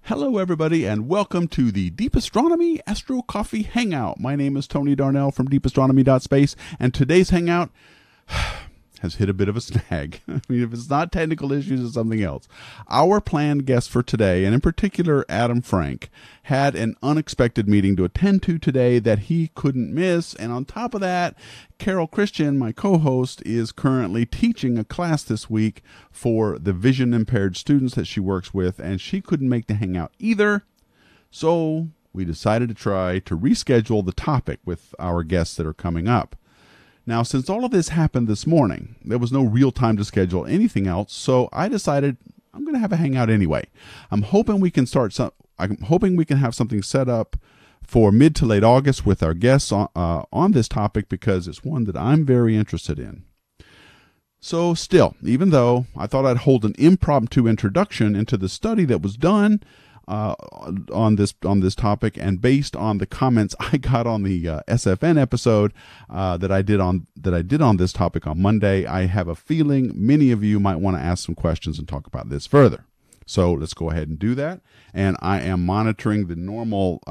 Hello, everybody, and welcome to the Deep Astronomy Astro Coffee Hangout. My name is Tony Darnell from deepastronomy.space, and today's hangout has hit a bit of a snag. I mean, if it's not technical issues, it's something else. Our planned guest for today, and in particular Adam Frank, had an unexpected meeting to attend to today that he couldn't miss, and on top of that, Carol Christian, my co-host, is currently teaching a class this week for the vision-impaired students that she works with, and she couldn't make the hangout either, so we decided to try to reschedule the topic with our guests that are coming up. Now, since all of this happened this morning, there was no real time to schedule anything else, so I decided I'm going to have a hangout anyway. I'm hoping we can have something set up for mid to late August with our guests on this topic because it's one that I'm very interested in. So still, even though I thought I'd hold an impromptu introduction into the study that was done on this topic, and based on the comments I got on the SFN episode that I did on this topic on Monday, I have a feeling many of you might want to ask some questions and talk about this further. So let's go ahead and do that. And I am monitoring the normal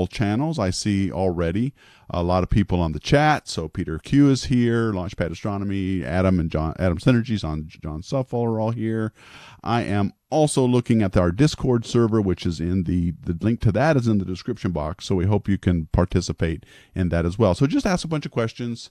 channels. I see already a lot of people on the chat. So Peter Q is here, Launchpad Astronomy, Adam and John, Adam Synergies on John Suffall are all here. I am also looking at our Discord server, which is in the link to that is in the description box. So we hope you can participate in that as well. So just ask a bunch of questions.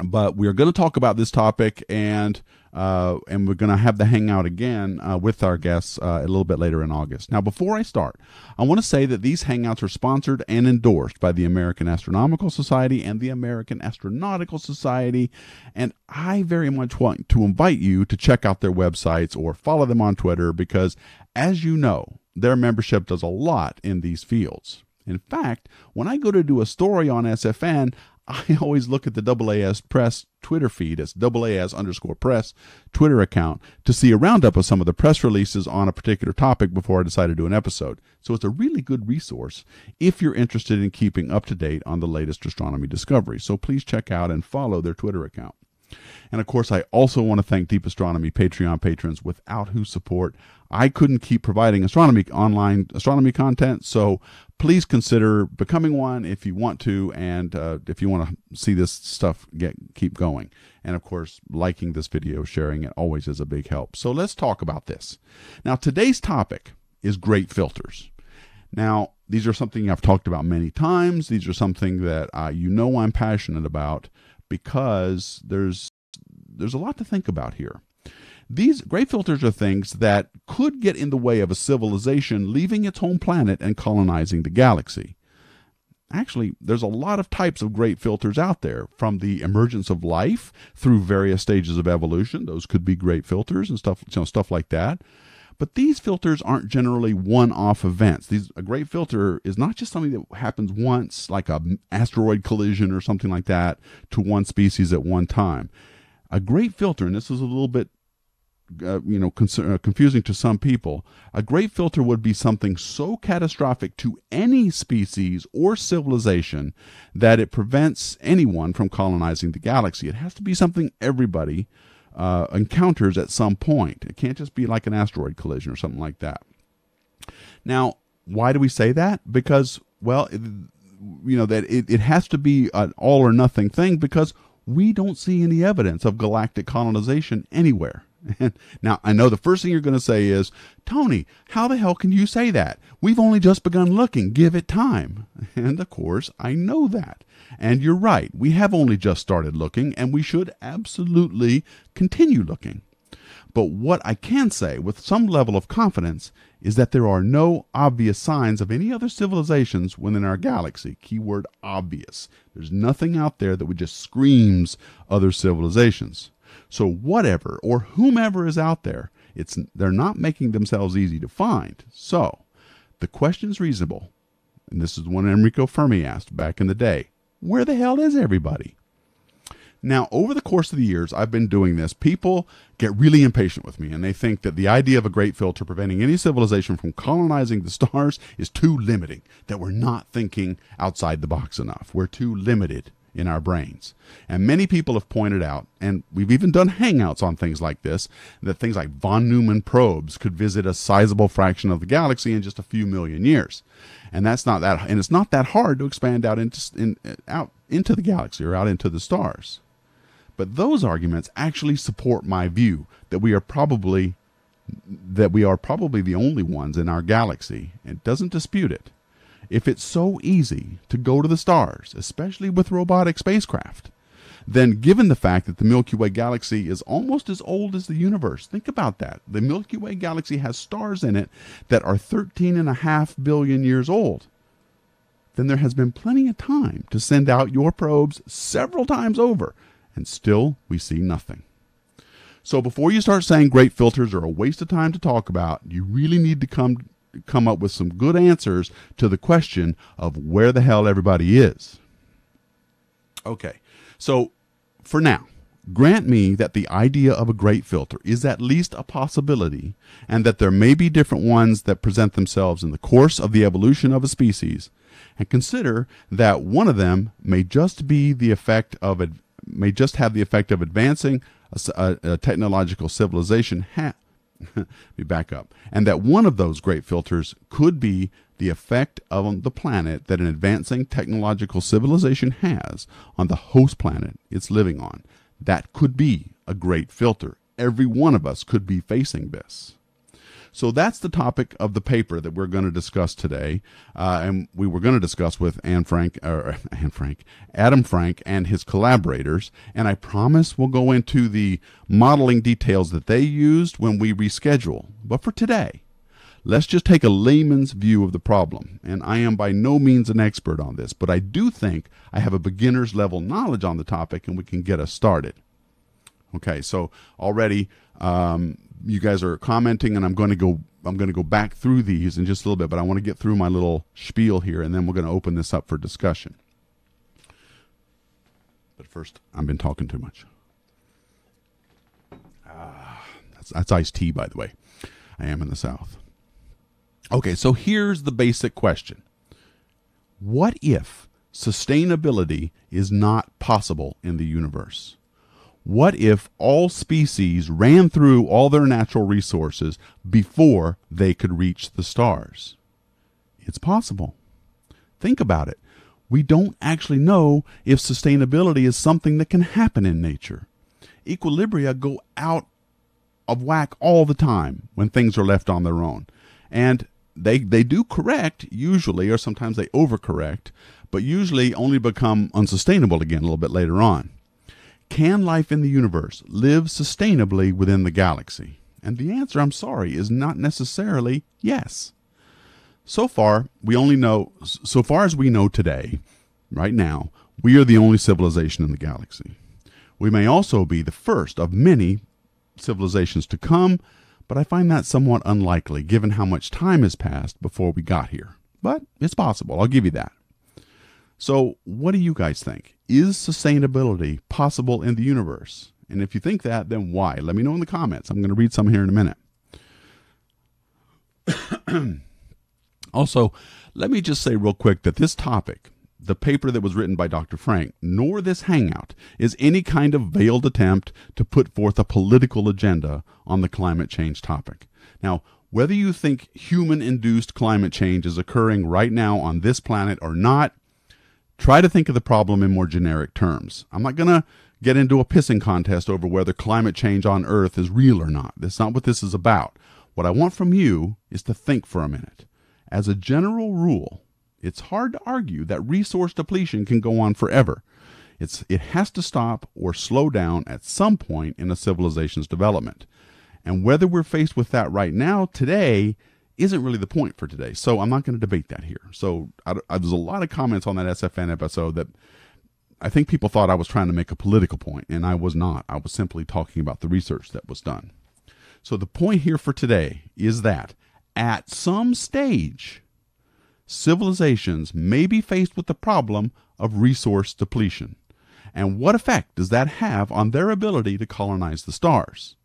But we're going to talk about this topic, and we're going to have the hangout again with our guests a little bit later in August. Now, before I start, I want to say that these hangouts are sponsored and endorsed by the American Astronomical Society and the American Astronautical Society, and I very much want to invite you to check out their websites or follow them on Twitter because, as you know, their membership does a lot in these fields. In fact, when I go to do a story on SFN, I always look at the AAS Press Twitter feed, it's AAS_press Twitter account, to see a roundup of some of the press releases on a particular topic before I decide to do an episode. So it's a really good resource if you're interested in keeping up to date on the latest astronomy discoveries. So please check out and follow their Twitter account. And of course, I also want to thank Deep Astronomy Patreon patrons, without whose support I couldn't keep providing online astronomy content. So please consider becoming one if you want to, and if you want to see this stuff keep going. And of course, liking this video, sharing it always is a big help. So let's talk about this. Now, today's topic is great filters. Now, these are something I've talked about many times. These are something that I'm passionate about, because there's a lot to think about here. These great filters are things that could get in the way of a civilization leaving its home planet and colonizing the galaxy. Actually, there's a lot of types of great filters out there, from the emergence of life through various stages of evolution. Those could be great filters and stuff like that. But these filters aren't generally one-off events. A great filter is not just something that happens once, like an asteroid collision or something like that, to one species at one time. A great filter, and this is a little bit confusing to some people, a great filter would be something so catastrophic to any species or civilization that it prevents anyone from colonizing the galaxy. It has to be something everybody encounters at some point. It can't just be like an asteroid collision or something like that. Now, why do we say that? Because, well, it has to be an all or nothing thing, because we don't see any evidence of galactic colonization anywhere. And now, I know the first thing you're going to say is, Tony, how the hell can you say that? We've only just begun looking. Give it time. And of course, I know that. And you're right. We have only just started looking, and we should absolutely continue looking. But what I can say with some level of confidence is that there are no obvious signs of any other civilizations within our galaxy. Keyword obvious. There's nothing out there that just screams other civilizations. So whatever or whomever is out there, they're not making themselves easy to find. So the question's reasonable, and this is one Enrico Fermi asked back in the day. Where the hell is everybody? Now, over the course of the years I've been doing this, people get really impatient with me, and they think that the idea of a great filter preventing any civilization from colonizing the stars is too limiting, that we're not thinking outside the box enough. We're too limited. in our brains. And many people have pointed out, and we've even done hangouts on things like this, that things like von Neumann probes could visit a sizable fraction of the galaxy in just a few million years. And it's not that hard to expand out into the galaxy or out into the stars. But those arguments actually support my view that we are probably the only ones in our galaxy, and doesn't dispute it. If it's so easy to go to the stars, especially with robotic spacecraft, then given the fact that the Milky Way galaxy is almost as old as the universe, think about that. The Milky Way galaxy has stars in it that are 13.5 billion years old. Then there has been plenty of time to send out your probes several times over, and still we see nothing. So before you start saying great filters are a waste of time to talk about, you really need to come up with some good answers to the question of where the hell everybody is. Okay, so for now, grant me that the idea of a great filter is at least a possibility, and that there may be different ones that present themselves in the course of the evolution of a species, and consider that one of them may just have the effect of advancing a technological civilization. Let me back up. And that one of those great filters could be the effect on the planet that an advancing technological civilization has on the host planet it's living on. That could be a great filter. Every one of us could be facing this. So that's the topic of the paper that we're going to discuss today, and we were going to discuss with Adam Frank and his collaborators, and I promise we'll go into the modeling details that they used when we reschedule. But for today, let's just take a layman's view of the problem, and I am by no means an expert on this, but I do think I have a beginner's level knowledge on the topic, and we can get us started. Okay, so already you guys are commenting, and I'm going to go back through these in just a little bit, but I want to get through my little spiel here, and then we're going to open this up for discussion. But first, I've been talking too much. That's iced tea, by the way. I am in the South. Okay, so here's the basic question. What if sustainability is not possible in the universe? What if all species ran through all their natural resources before they could reach the stars? It's possible. Think about it. We don't actually know if sustainability is something that can happen in nature. Equilibria go out of whack all the time when things are left on their own. And they do correct usually, or sometimes they overcorrect, but usually only become unsustainable again a little bit later on. Can life in the universe live sustainably within the galaxy? And the answer, I'm sorry, is not necessarily yes. So far as we know today, right now, we are the only civilization in the galaxy. We may also be the first of many civilizations to come, but I find that somewhat unlikely given how much time has passed before we got here. But it's possible, I'll give you that. So what do you guys think? Is sustainability possible in the universe? And if you think that, then why? Let me know in the comments. I'm going to read some here in a minute. Also, let me just say real quick that this topic, the paper that was written by Dr. Frank, nor this hangout, is any kind of veiled attempt to put forth a political agenda on the climate change topic. Now, whether you think human-induced climate change is occurring right now on this planet or not, try to think of the problem in more generic terms. I'm not going to get into a pissing contest over whether climate change on Earth is real or not. That's not what this is about. What I want from you is to think for a minute. As a general rule, it's hard to argue that resource depletion can go on forever. It has to stop or slow down at some point in a civilization's development. And whether we're faced with that right now, today, isn't really the point for today. So I'm not going to debate that here. So there's a lot of comments on that SFN episode that I think people thought I was trying to make a political point, and I was not. I was simply talking about the research that was done. So the point here for today is that at some stage, civilizations may be faced with the problem of resource depletion. And what effect does that have on their ability to colonize the stars?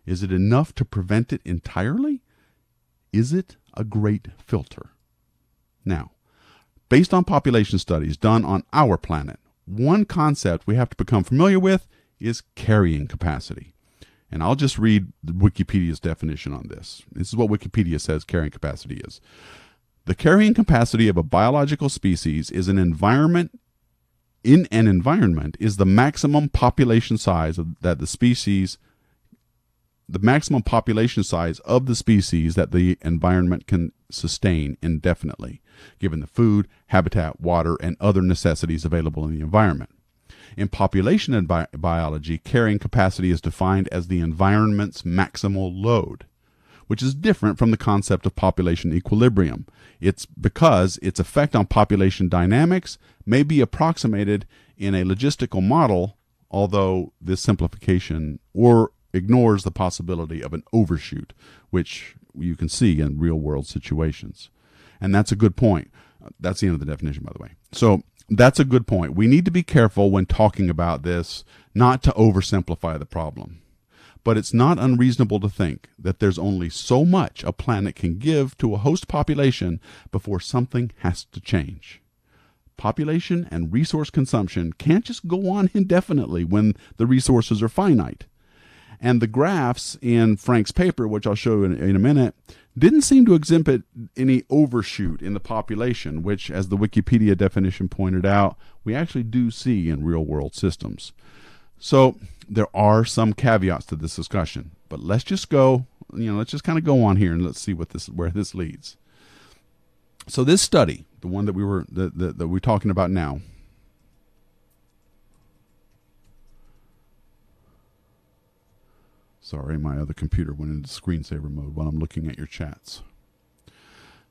Is it enough to prevent it entirely? Is it a great filter? Now, based on population studies done on our planet, one concept we have to become familiar with is carrying capacity. And I'll just read Wikipedia's definition on this. This is what Wikipedia says carrying capacity is. The carrying capacity of a biological species is an environment. In an environment is the maximum population size that the species. The maximum population size of the species that the environment can sustain indefinitely, given the food, habitat, water, and other necessities available in the environment. In population and biology, carrying capacity is defined as the environment's maximal load, which is different from the concept of population equilibrium. It's because its effect on population dynamics may be approximated in a logistical model, although this simplification ignores the possibility of an overshoot, which you can see in real-world situations. And that's a good point. That's the end of the definition, by the way. So that's a good point. We need to be careful when talking about this, not to oversimplify the problem. But it's not unreasonable to think that there's only so much a planet can give to a host population before something has to change. Population and resource consumption can't just go on indefinitely when the resources are finite. And the graphs in Frank's paper, which I'll show you in a minute, didn't seem to exhibit any overshoot in the population, which, as the Wikipedia definition pointed out, we actually do see in real-world systems. So there are some caveats to this discussion, but let's just go, let's just kind of go on here and let's see where this leads. So this study, the one that we're talking about now, sorry, my other computer went into screensaver mode while I'm looking at your chats.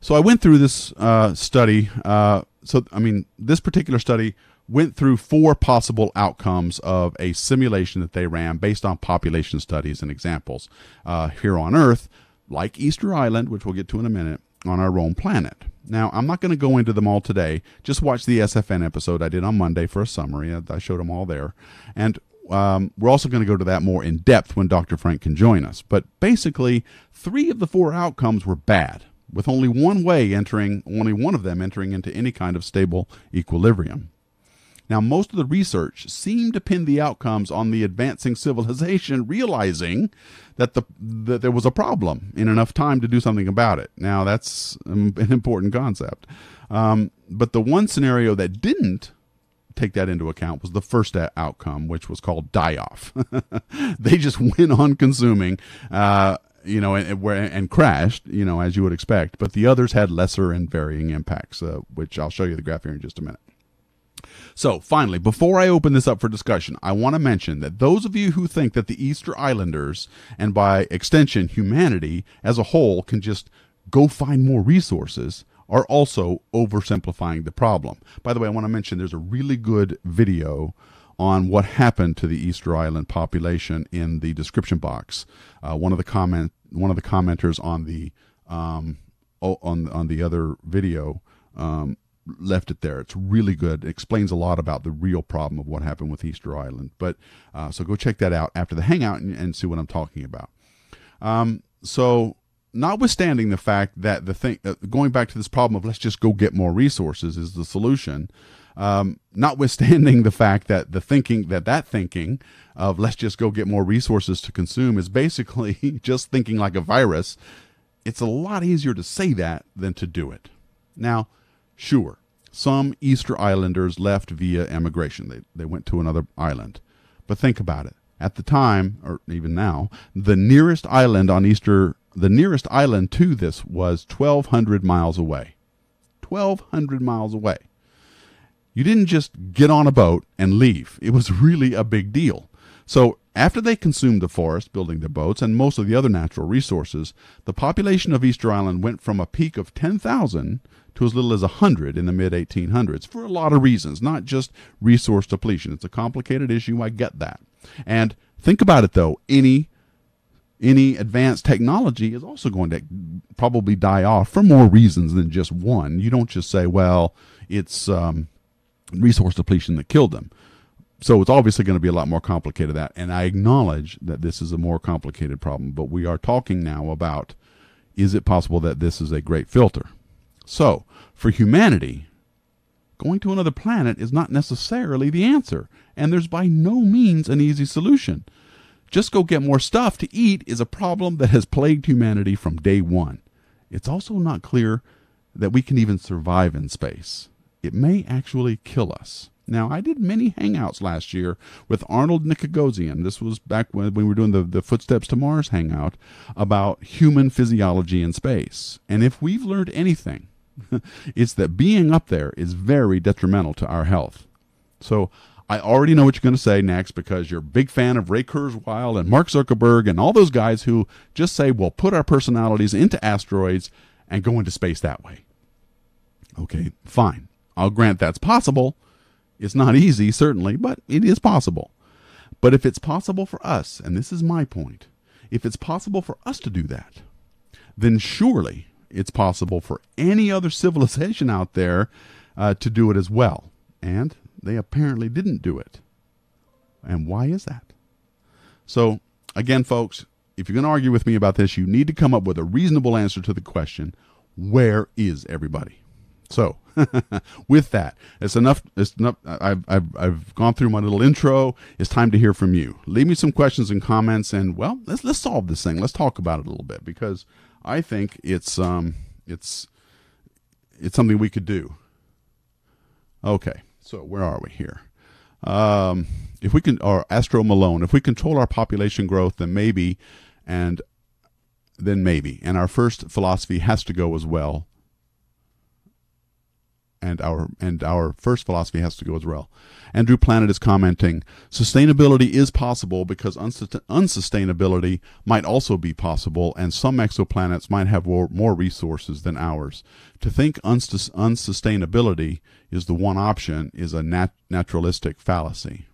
So I went through this study. This particular study went through 4 possible outcomes of a simulation that they ran based on population studies and examples here on Earth, like Easter Island, which we'll get to in a minute, on our own planet. Now, I'm not going to go into them all today. Just watch the SFN episode I did on Monday for a summary. I showed them all there. And we're also going to go to that more in depth when Dr. Frank can join us. But basically, 3 of the 4 outcomes were bad, with only one of them entering into any kind of stable equilibrium. Now, most of the research seemed to pin the outcomes on the advancing civilization realizing that there was a problem in enough time to do something about it. Now, that's an important concept. But the one scenario that didn't take that into account was the first outcome, which was called die-off. They just went on consuming, and crashed, as you would expect. But the others had lesser and varying impacts, which I'll show you the graph here in just a minute. So, finally, before I open this up for discussion, I want to mention that those of you who think that the Easter Islanders, and by extension humanity as a whole, can just go find more resources, are also oversimplifying the problem. By the way, I want to mention there's a really good video on what happened to the Easter Island population in the description box. One of the commenters on the other video left it there. It's really good. It explains a lot about the real problem of what happened with Easter Island. But so go check that out after the hangout and see what I'm talking about. So notwithstanding the fact that going back to this problem of let's just go get more resources is the solution, notwithstanding the fact that that thinking of let's just go get more resources to consume is basically just thinking like a virus, it's a lot easier to say that than to do it. Now, sure, some Easter Islanders left via emigration. They went to another island. But think about it. At the time, or even now, the nearest island to this was 1,200 miles away. 1,200 miles away. You didn't just get on a boat and leave. It was really a big deal. So after they consumed the forest, building their boats, and most of the other natural resources, the population of Easter Island went from a peak of 10,000 to as little as 100 in the mid-1800s for a lot of reasons, not just resource depletion. It's a complicated issue, I get that. And think about it, though. Any advanced technology is also going to probably die off for more reasons than just one. You don't just say, well, it's resource depletion that killed them. So it's obviously going to be a lot more complicated than that. And I acknowledge that this is a more complicated problem. But we are talking now about, is it possible that this is a great filter? So, for humanity, going to another planet is not necessarily the answer, and there's by no means an easy solution. Just go get more stuff to eat is a problem that has plagued humanity from day one. It's also not clear that we can even survive in space. It may actually kill us. Now, I did many hangouts last year with Arnold Nicogosian. This was back when we were doing the Footsteps to Mars hangout about human physiology in space. And if we've learned anything, it's that being up there is very detrimental to our health. So I already know what you're going to say next, because you're a big fan of Ray Kurzweil and Mark Zuckerberg and all those guys who just say, well, put our personalities into asteroids and go into space that way. Okay, fine. I'll grant that's possible. It's not easy, certainly, but it is possible. But if it's possible for us, and this is my point, if it's possible for us to do that, then surely it's possible for any other civilization out there to do it as well. And they apparently didn't do it. And why is that? So, again, folks, if you're going to argue with me about this, you need to come up with a reasonable answer to the question, where is everybody? So, with that, it's enough. I've gone through my little intro. It's time to hear from you. Leave me some questions and comments, and well, let's solve this thing. Let's talk about it a little bit, because I think it's something we could do. Okay, so where are we here? If we can, or Astro Malone, if we control our population growth, then maybe, and our first philosophy has to go as well. And our first philosophy has to go as well. Andrew Planet is commenting, sustainability is possible because unsustainability might also be possible, and some exoplanets might have more resources than ours. To think unsustainability is the one option is a naturalistic fallacy.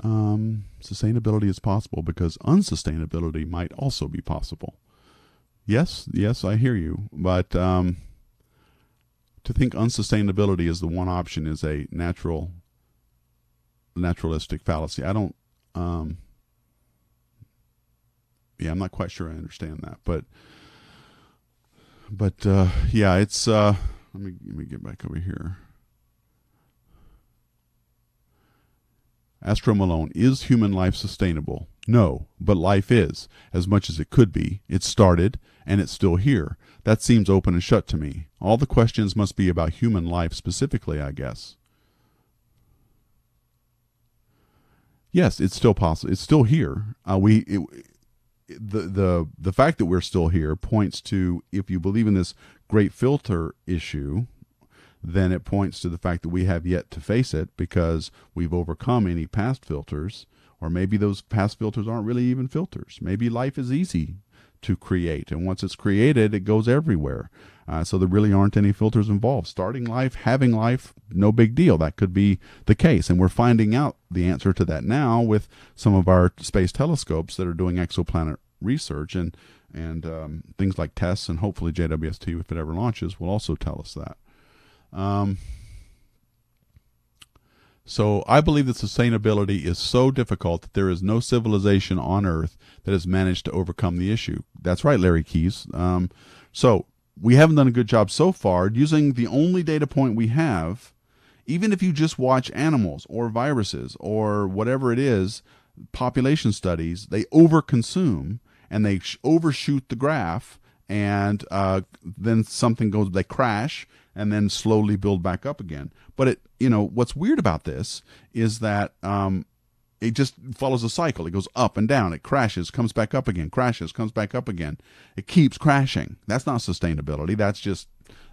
Sustainability is possible because unsustainability might also be possible. Yes, I hear you, but to think unsustainability is the one option is a naturalistic fallacy. I don't, I'm not quite sure I understand that, but yeah, it's, let me get back over here. Astro Malone, is human life sustainable? No, but life is, as much as it could be. It started, and it's still here. That seems open and shut to me. All the questions must be about human life specifically, I guess. Yes, it's still possible. It's still here. The fact that we're still here points to, if you believe in this great filter issue, then it points to the fact that we have yet to face it because we've overcome any past filters, or maybe those past filters aren't really even filters. Maybe life is easy to create, and once it's created, it goes everywhere. So there really aren't any filters involved. Starting life, having life, no big deal. That could be the case, and we're finding out the answer to that now with some of our space telescopes that are doing exoplanet research, and things like TESS and hopefully JWST, if it ever launches, will also tell us that. So I believe that sustainability is so difficult that there is no civilization on Earth that has managed to overcome the issue. That's right, Larry Keys. So we haven't done a good job so far using the only data point we have. Even if you just watch animals or viruses or whatever it is, population studies, they overconsume and they overshoot the graph, and then something goes, they crash and then slowly build back up again. But what's weird about this is that it just follows a cycle. It goes up and down. It crashes, comes back up again, crashes, comes back up again. It keeps crashing. That's not sustainability. That's just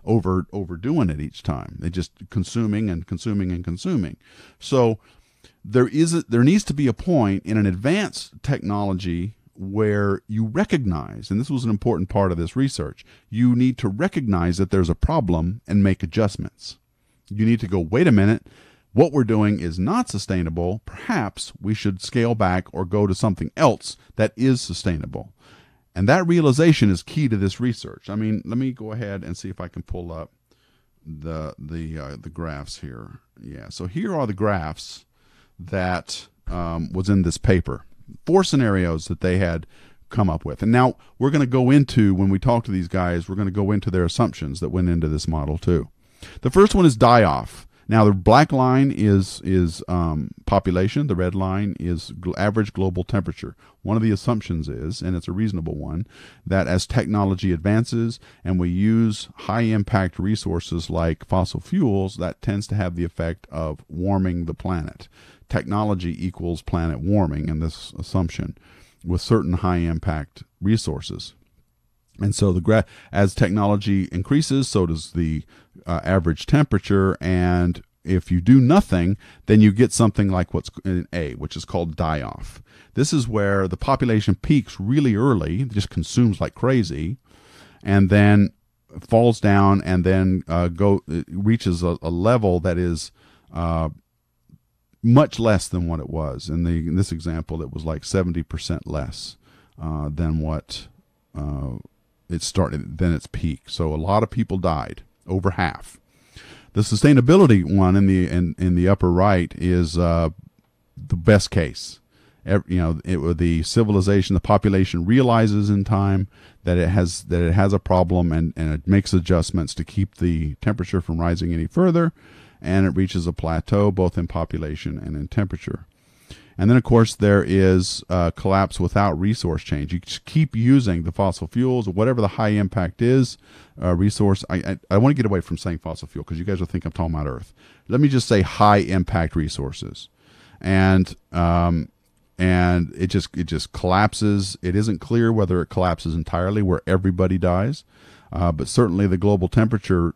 overdoing it each time. They're just consuming and consuming and consuming. So there needs to be a point in an advanced technology where you recognize, and this was an important part of this research, you need to recognize that there's a problem and make adjustments. You need to go, wait a minute, what we're doing is not sustainable. Perhaps we should scale back or go to something else that is sustainable. And that realization is key to this research. I mean, let me go ahead and see if I can pull up the graphs here. Yeah, so here are the graphs that was in this paper. 4 scenarios that they had come up with. And now we're going to go into, when we talk to these guys, we're going to go into their assumptions that went into this model too. The first one is die off. Now, the black line is population. The red line is average global temperature. One of the assumptions is, and it's a reasonable one, that as technology advances and we use high-impact resources like fossil fuels, that tends to have the effect of warming the planet. Technology equals planet warming in this assumption with certain high-impact resources. And so as technology increases, so does the average temperature. And if you do nothing, then you get something like what's in A, which is called die-off. This is where the population peaks really early, just consumes like crazy, and then falls down, and then reaches a level that is much less than what it was. In this example, it was like 70% less than what it started, than its peak. So a lot of people died, over half. The sustainability one in the upper right is the best case. The civilization, the population realizes in time that it has a problem, and it makes adjustments to keep the temperature from rising any further, and it reaches a plateau both in population and in temperature. And then, of course, there is collapse without resource change. You just keep using the fossil fuels, or whatever the high impact is, resource. I want to get away from saying fossil fuel because you guys will think I'm talking about Earth. Let me just say high impact resources, and it just collapses. It isn't clear whether it collapses entirely where everybody dies, but certainly the global temperature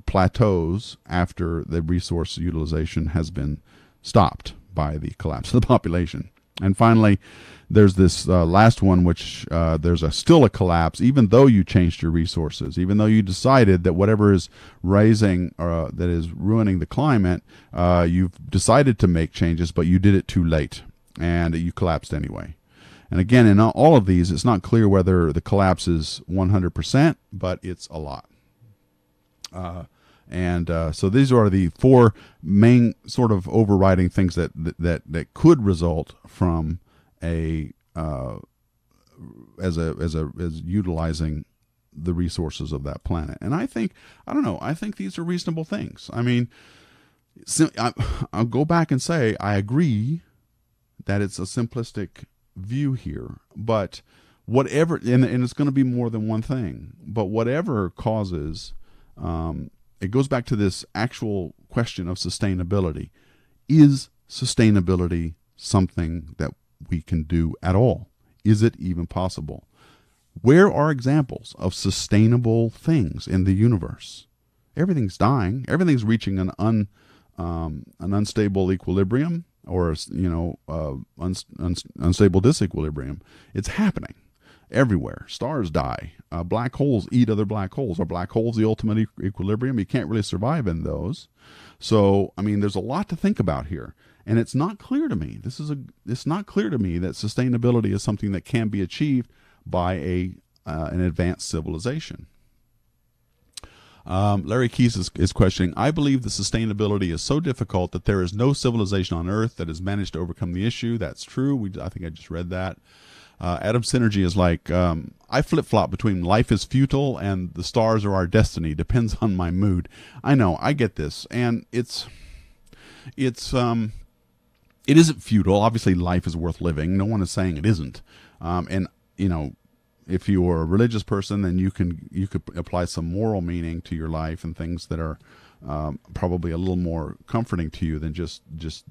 plateaus after the resource utilization has been stopped by the collapse of the population. And finally, there's this last one, which there's still a collapse, even though you changed your resources, even though you decided that whatever is rising, that is ruining the climate, you've decided to make changes, but you did it too late, and you collapsed anyway. And again, in all of these, it's not clear whether the collapse is 100%, but it's a lot. So these are the four main sort of overriding things that could result from as utilizing the resources of that planet. And I think these are reasonable things. I mean, I'll go back and say I agree that it's a simplistic view here, but whatever, and it's going to be more than one thing, but whatever causes, it goes back to this actual question of sustainability. Is sustainability something that we can do at all? Is it even possible? Where are examples of sustainable things in the universe? Everything's dying. Everything's reaching an unstable equilibrium, or unstable disequilibrium. It's happening everywhere. Stars die. Black holes eat other black holes. Are black holes the ultimate equilibrium? You can't really survive in those. So, I mean, there's a lot to think about here. And it's not clear to me. It's not clear to me that sustainability is something that can be achieved by an advanced civilization. Larry Keys is questioning, I believe the sustainability is so difficult that there is no civilization on Earth that has managed to overcome the issue. That's true. I think I just read that. Adam Synergy is like, I flip-flop between life is futile and the stars are our destiny. Depends on my mood. I know, I get this. And it isn't futile. Obviously, life is worth living. No one is saying it isn't. And, if you are a religious person, then you could apply some moral meaning to your life and things that are probably a little more comforting to you than just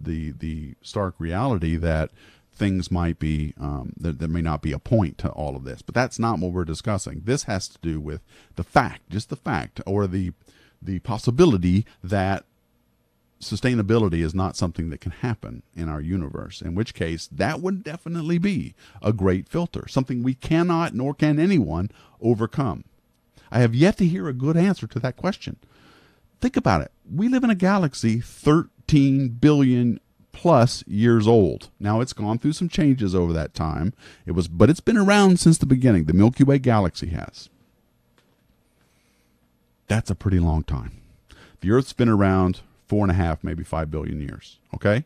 the stark reality that things might be, there may not be a point to all of this. But that's not what we're discussing. This has to do with the fact, or the possibility that sustainability is not something that can happen in our universe, in which case that would definitely be a great filter, something we cannot, nor can anyone, overcome. I have yet to hear a good answer to that question. Think about it. We live in a galaxy 13 billion plus years old. Now, it's gone through some changes over that time. But it's been around since the beginning. The Milky Way galaxy has. That's a pretty long time. The Earth's been around 4.5, maybe 5 billion years. Okay?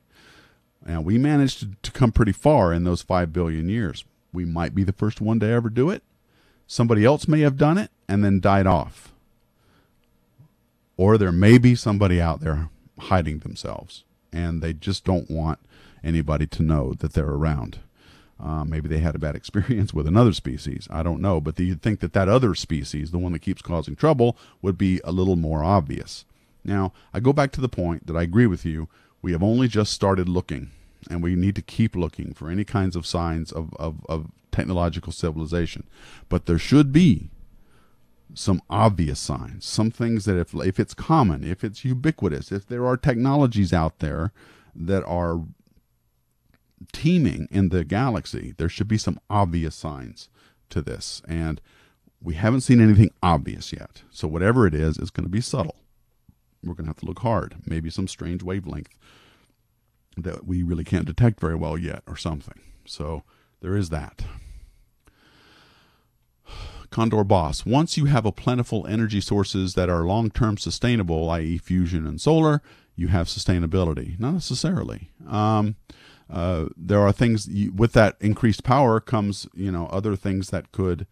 Now, we managed to come pretty far in those 5 billion years. We might be the first one to ever do it. Somebody else may have done it and then died off. or there may be somebody out there hiding themselves, and they just don't want anybody to know that they're around. Maybe they had a bad experience with another species. I don't know. But you'd think that that other species, the one that keeps causing trouble, would be a little more obvious. Now, I go back to the point that I agree with you. We have only just started looking, and we need to keep looking for any kinds of signs of technological civilization. But there should be some obvious signs, some things that if it's common, if it's ubiquitous, if there are technologies out there that are teeming in the galaxy, there should be some obvious signs to this. And we haven't seen anything obvious yet. So whatever it is going to be subtle. We're going to have to look hard. Maybe some strange wavelength that we really can't detect very well yet or something. So there is that. Condor Boss, once you have a plentiful energy sources that are long-term sustainable, i.e. fusion and solar, you have sustainability. Not necessarily. There are things with that increased power comes, other things that could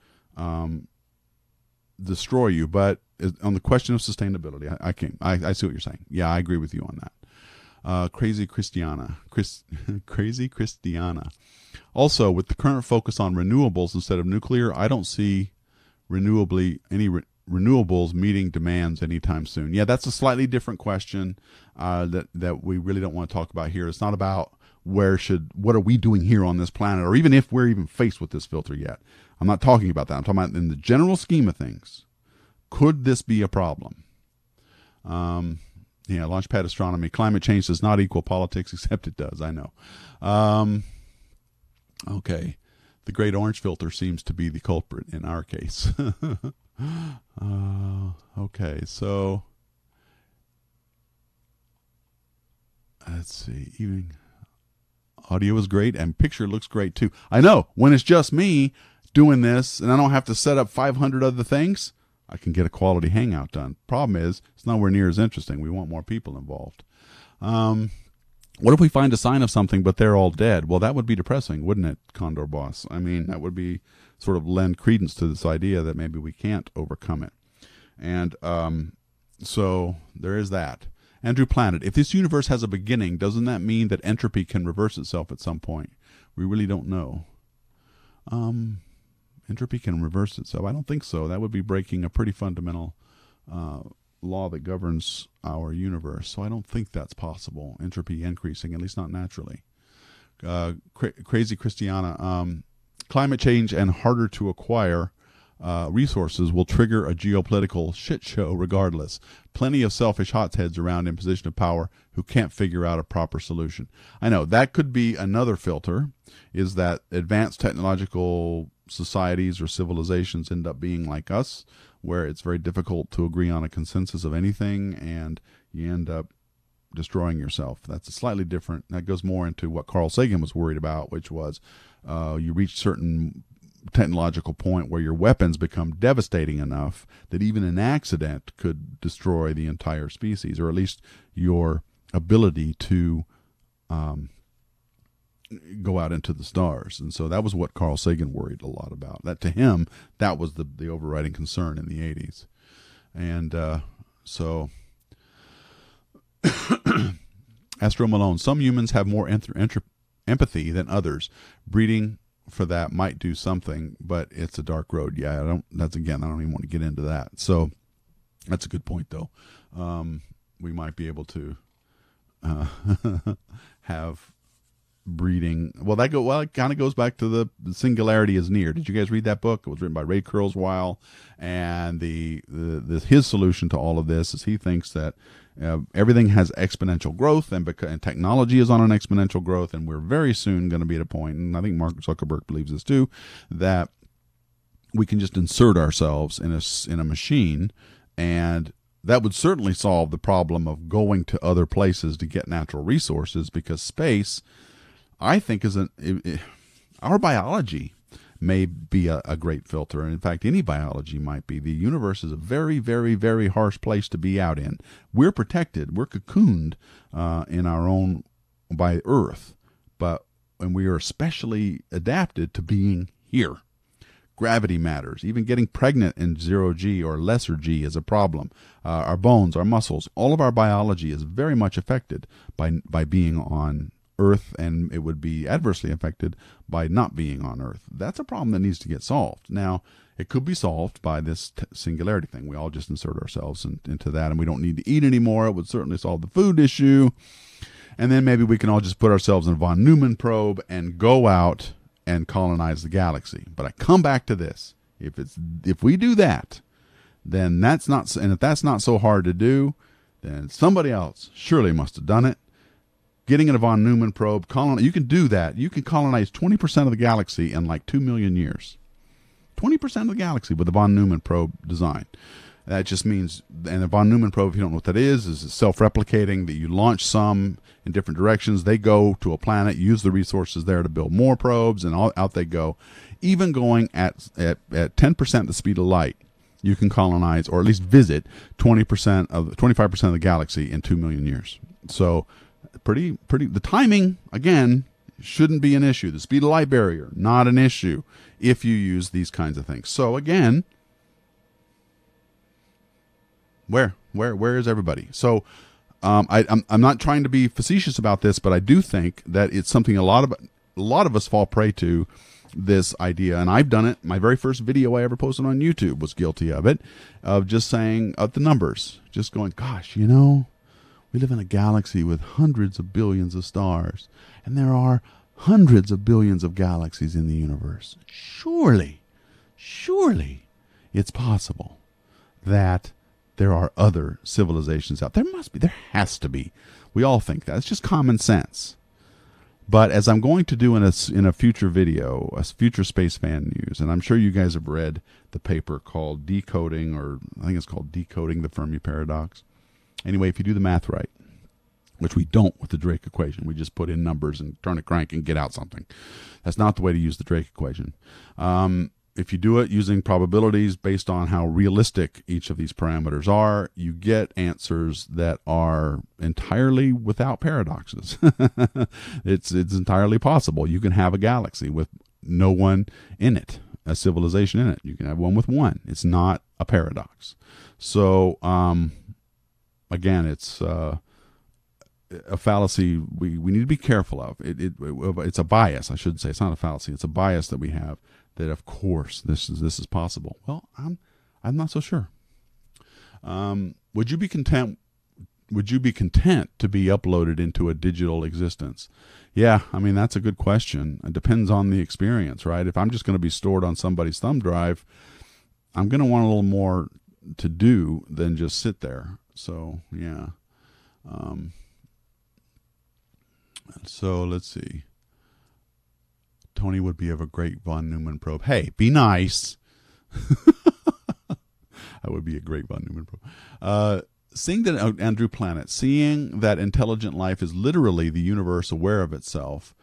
destroy you. But on the question of sustainability, I see what you're saying. Yeah, I agree with you on that. Crazy Christiana. Also, with the current focus on renewables instead of nuclear, I don't see renewables meeting demands anytime soon. Yeah, that's a slightly different question that we really don't want to talk about here. It's not about what are we doing here on this planet, or even if we're even faced with this filter yet. I'm not talking about that. I'm talking about in the general scheme of things. Could this be a problem? Launchpad Astronomy. Climate change does not equal politics, except it does. I know. Okay. The Great Orange Filter seems to be the culprit in our case. Okay, so let's see. Evening audio is great, and picture looks great too. I know, when it's just me doing this and I don't have to set up 500 other things, I can get a quality hangout done. Problem is, it's nowhere near as interesting. We want more people involved. What if we find a sign of something, but they're all dead? Well, that would be depressing, wouldn't it, Condor Boss? I mean, that would be sort of lend credence to this idea that maybe we can't overcome it. And so there is that. Andrew Planet, if this universe has a beginning, doesn't that mean that entropy can reverse itself at some point? We really don't know. Entropy can reverse itself. I don't think so. That would be breaking a pretty fundamental law that governs our universe. So I don't think that's possible. Entropy increasing, at least not naturally. Crazy Christiana, climate change and harder to acquire resources will trigger a geopolitical shit show regardless. Plenty of selfish hotheads around in position of power who can't figure out a proper solution. I know that could be another filter, is that advanced technological societies or civilizations end up being like us, where it's very difficult to agree on a consensus of anything, and you end up destroying yourself. That's a slightly different. That goes more into what Carl Sagan was worried about, which was you reach certain technological point where your weapons become devastating enough that even an accident could destroy the entire species, or at least your ability to go out into the stars. And so that was what Carl Sagan worried a lot about. That, to him, that was the overriding concern in the 80s. And so Astro Malone, some humans have more empathy than others. Breeding for that might do something, but it's a dark road. Yeah, I don't even want to get into that. So that's a good point, though. We might be able to have breeding. It kind of goes back to the singularity is near. Did you guys read that book? It was written by Ray Kurzweil, and his solution to all of this is he thinks that everything has exponential growth, and technology is on an exponential growth, and we're very soon going to be at a point, and I think Mark Zuckerberg believes this too, that we can just insert ourselves in a machine, and that would certainly solve the problem of going to other places to get natural resources, because space, I think, our biology may be a great filter. And in fact, any biology might be. The universe is a very, very, very harsh place to be out in. We're protected. We're cocooned in our own by Earth, and we are especially adapted to being here. Gravity matters. Even getting pregnant in 0G or lesser G is a problem. Our bones, our muscles, all of our biology is very much affected by being on Earth, and it would be adversely affected by not being on Earth. That's a problem that needs to get solved. Now, it could be solved by this singularity thing. We all just insert ourselves into that, and we don't need to eat anymore. It would certainly solve the food issue. And then maybe we can all just put ourselves in a von Neumann probe and go out and colonize the galaxy. But I come back to this. If we do that, then that's not, and if that's not so hard to do, then somebody else surely must have done it. Getting in a von Neumann probe, you can do that. You can colonize 20% of the galaxy in like 2 million years. 20% of the galaxy with the von Neumann probe design. That just means, and the von Neumann probe, if you don't know what that is self-replicating, that you launch some in different directions. They go to a planet, use the resources there to build more probes, and out they go. Even going at 10% the speed of light, you can colonize, or at least visit, 25% of the galaxy in 2 million years. So pretty. The timing, again, shouldn't be an issue. The speed of light barrier, not an issue if you use these kinds of things. So again, where is everybody? So I'm not trying to be facetious about this, but I do think that it's something a lot of us fall prey to, this idea, and I've done it. My very first video I ever posted on YouTube was guilty of it, of just saying the numbers, just going, gosh, we live in a galaxy with hundreds of billions of stars, and there are hundreds of billions of galaxies in the universe. Surely it's possible that there are other civilizations out there. There has to be. We all think that. It's just common sense. But as I'm going to do in a future video, a future Space Fan News, and I'm sure you guys have read the paper called Decoding, or I think it's called Decoding the Fermi Paradox. Anyway, if you do the math right, which we don't with the Drake equation, we just put in numbers and turn a crank and get out something. That's not the way to use the Drake equation. If you do it using probabilities based on how realistic each of these parameters are, you get answers that are entirely without paradoxes. It's entirely possible. You can have a galaxy with no one in it, a civilization in it. You can have one with one. It's not a paradox. So, again, it's a fallacy we need to be careful of. It's a bias, I should say. It's not a fallacy. It's a bias that we have, that of course this is possible. Well, I'm not so sure. Would you be content to be uploaded into a digital existence? Yeah, I mean, that's a good question. It depends on the experience, right? If I'm just going to be stored on somebody's thumb drive, I'm going to want a little more to do than just sit there. So yeah. So let's see. Tony would be of a great von Neumann probe. Hey, be nice. That would be a great von Neumann probe. Seeing that Andrew Planet, seeing that intelligent life is literally the universe aware of itself,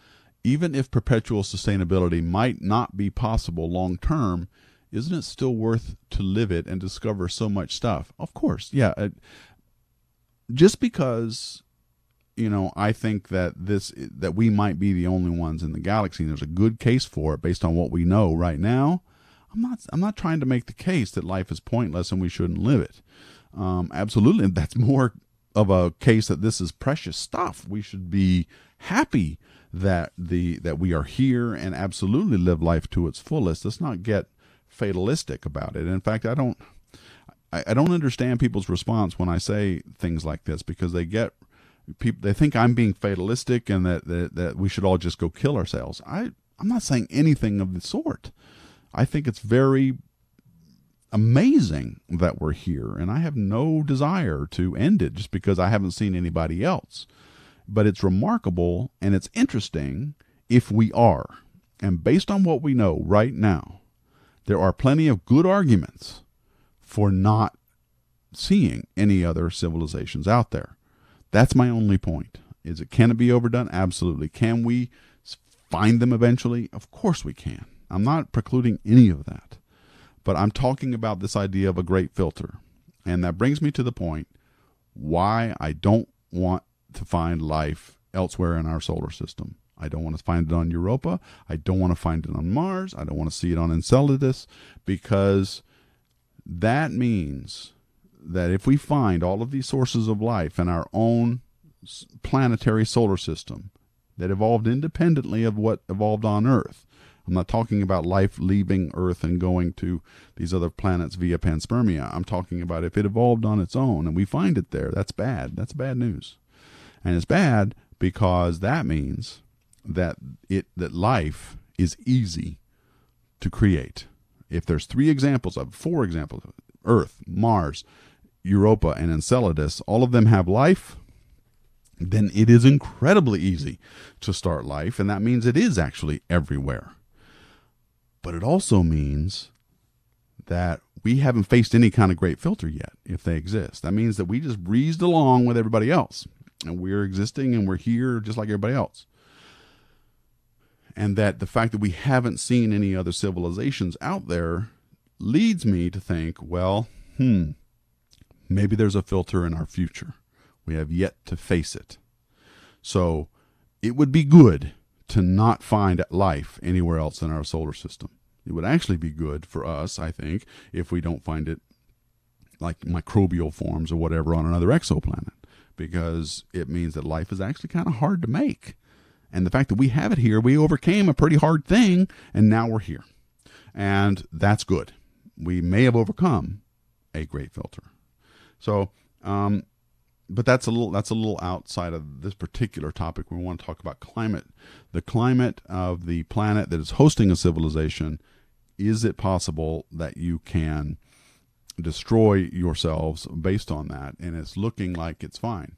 even if perpetual sustainability might not be possible long term, isn't it still worth to live it and discover so much stuff? Of course, yeah. Just because, I think that we might be the only ones in the galaxy, and there's a good case for it based on what we know right now. I'm not trying to make the case that life is pointless and we shouldn't live it. Absolutely, that's more of a case that this is precious stuff. We should be happy that we are here and absolutely live life to its fullest. Let's not get fatalistic about it. In fact, I don't understand people's response when I say things like this, because they think I'm being fatalistic and that we should all just go kill ourselves. I'm not saying anything of the sort. I think it's very amazing that we're here, and I have no desire to end it just because I haven't seen anybody else. But it's remarkable and it's interesting if we are. And based on what we know right now, there are plenty of good arguments for not seeing any other civilizations out there. That's my only point. Can it be overdone? Absolutely. Can we find them eventually? Of course we can. I'm not precluding any of that. But I'm talking about this idea of a great filter. And that brings me to the point why I don't want to find life elsewhere in our solar system. I don't want to find it on Europa. I don't want to find it on Mars. I don't want to see it on Enceladus, because that means that if we find all of these sources of life in our own planetary solar system that evolved independently of what evolved on Earth, I'm not talking about life leaving Earth and going to these other planets via panspermia. I'm talking about if it evolved on its own and we find it there, that's bad. That's bad news. And it's bad because that means that life is easy to create. If there's four examples, Earth, Mars, Europa, and Enceladus, all of them have life, then it is incredibly easy to start life, and that means it is actually everywhere. But it also means that we haven't faced any kind of great filter yet, if they exist. That means that we just breezed along with everybody else, and we're existing and we're here just like everybody else. And that the fact that we haven't seen any other civilizations out there leads me to think, well, maybe there's a filter in our future. We have yet to face it. So it would be good to not find life anywhere else in our solar system. It would actually be good for us, I think, if we don't find it like microbial forms or whatever on another exoplanet, because it means that life is actually kind of hard to make. And the fact that we have it here, we overcame a pretty hard thing, and now we're here. And that's good. We may have overcome a great filter. So, but that's a little outside of this particular topic. We want to talk about climate. The climate of the planet that is hosting a civilization. Is it possible that you can destroy yourselves based on that? And it's looking like it's fine.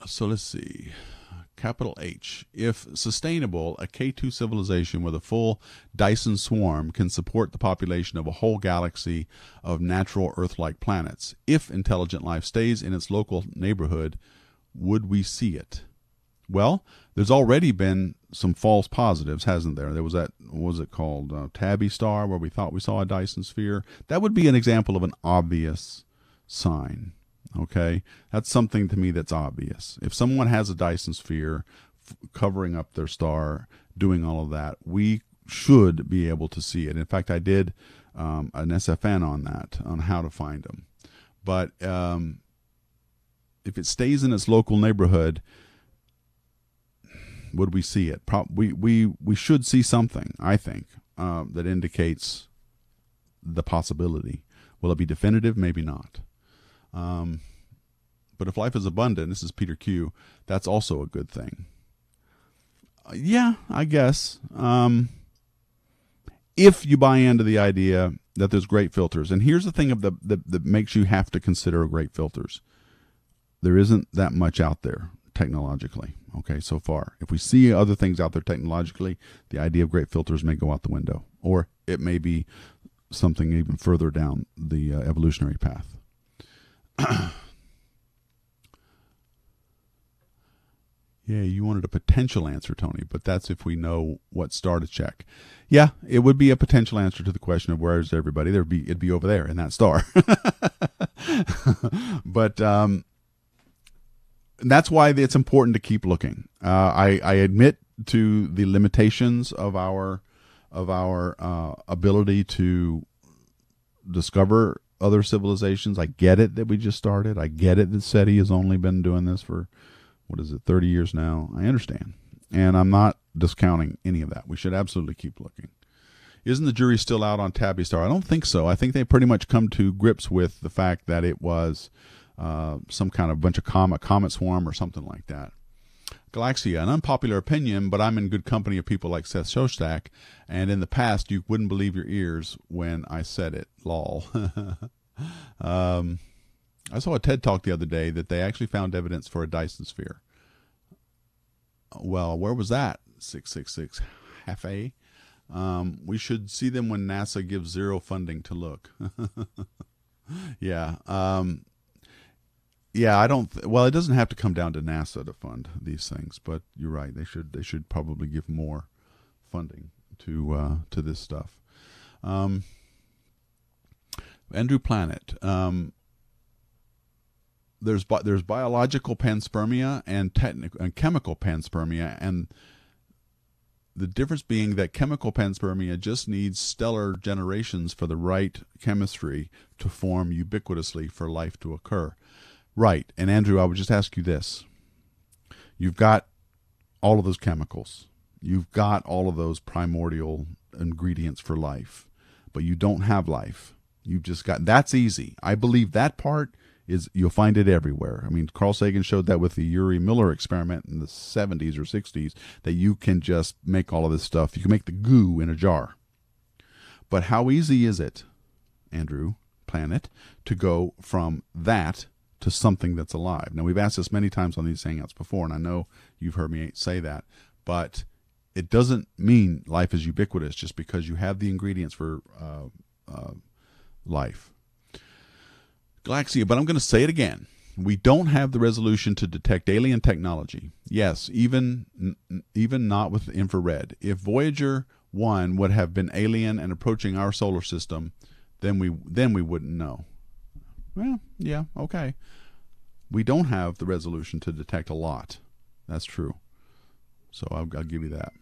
So let's see. Capital H. If sustainable, a K2 civilization with a full Dyson swarm can support the population of a whole galaxy of natural Earth-like planets. If intelligent life stays in its local neighborhood, would we see it? Well, there's already been some false positives, hasn't there? There was that, what was it called, Tabby Star, where we thought we saw a Dyson sphere. That would be an example of an obvious sign. Okay, that's something to me that's obvious. If someone has a Dyson sphere covering up their star, doing all of that, we should be able to see it. In fact, I did an SFN on that, on how to find them. But if it stays in its local neighborhood, would we see it? We should see something, I think, that indicates the possibility. Will it be definitive? Maybe not. But if life is abundant, this is Peter Q, that's also a good thing. Yeah, I guess. If you buy into the idea that there's great filters, and here's the thing that makes you have to consider great filters. There isn't that much out there technologically, okay, so far. If we see other things out there technologically, the idea of great filters may go out the window, or it may be something even further down the evolutionary path. Yeah, you wanted a potential answer, Tony, but that's if we know what star to check. Yeah, it would be a potential answer to the question of where is everybody. It'd be over there in that star. But that's why it's important to keep looking. I admit to the limitations of our ability to discover other civilizations. I get it that we just started. I get it that SETI has only been doing this for, 30 years now. I understand. And I'm not discounting any of that. We should absolutely keep looking. Isn't the jury still out on Tabby Star? I don't think so. I think they pretty much come to grips with the fact that it was some kind of bunch of comet swarm or something like that. Galaxia, an unpopular opinion, but I'm in good company of people like Seth Shostak, and in the past you wouldn't believe your ears when I said it. Lol. I saw a TED Talk the other day that they actually found evidence for a Dyson sphere. Well, where was that? 666 half A. We should see them when NASA gives zero funding to look. Yeah. Yeah, I don't. Well, it doesn't have to come down to NASA to fund these things, but you're right. They should probably give more funding to this stuff. Andrew Planet. there's biological panspermia and and chemical panspermia, and the difference being that chemical panspermia just needs stellar generations for the right chemistry to form ubiquitously for life to occur. Right. And Andrew, I would just ask you this. You've got all of those chemicals. You've got all of those primordial ingredients for life, but you don't have life. You've just got, that's easy. I believe that part is, you'll find it everywhere. I mean, Carl Sagan showed that with the Urey Miller experiment in the 70s or 60s, that you can just make all of this stuff. You can make the goo in a jar. But how easy is it, Andrew, planet, to go from that to something that's alive? Now, we've asked this many times on these Hangouts before, and I know you've heard me say that, but it doesn't mean life is ubiquitous just because you have the ingredients for life. Galaxia, but I'm going to say it again. We don't have the resolution to detect alien technology. Yes, even not with infrared. If Voyager 1 would have been alien and approaching our solar system, then we wouldn't know. Well, yeah, okay. We don't have the resolution to detect a lot. That's true. So I'll give you that.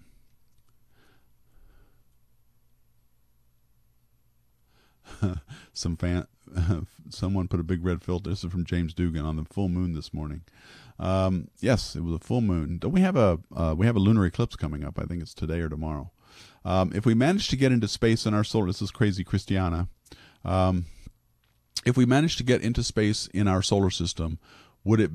Someone put a big red filter. This is from James Dugan on the full moon this morning. Yes, it was a full moon. Don't we have a lunar eclipse coming up? I think it's today or tomorrow. If we manage to get into space in our solar, this is crazy, Christiana. If we manage to get into space in our solar system, would it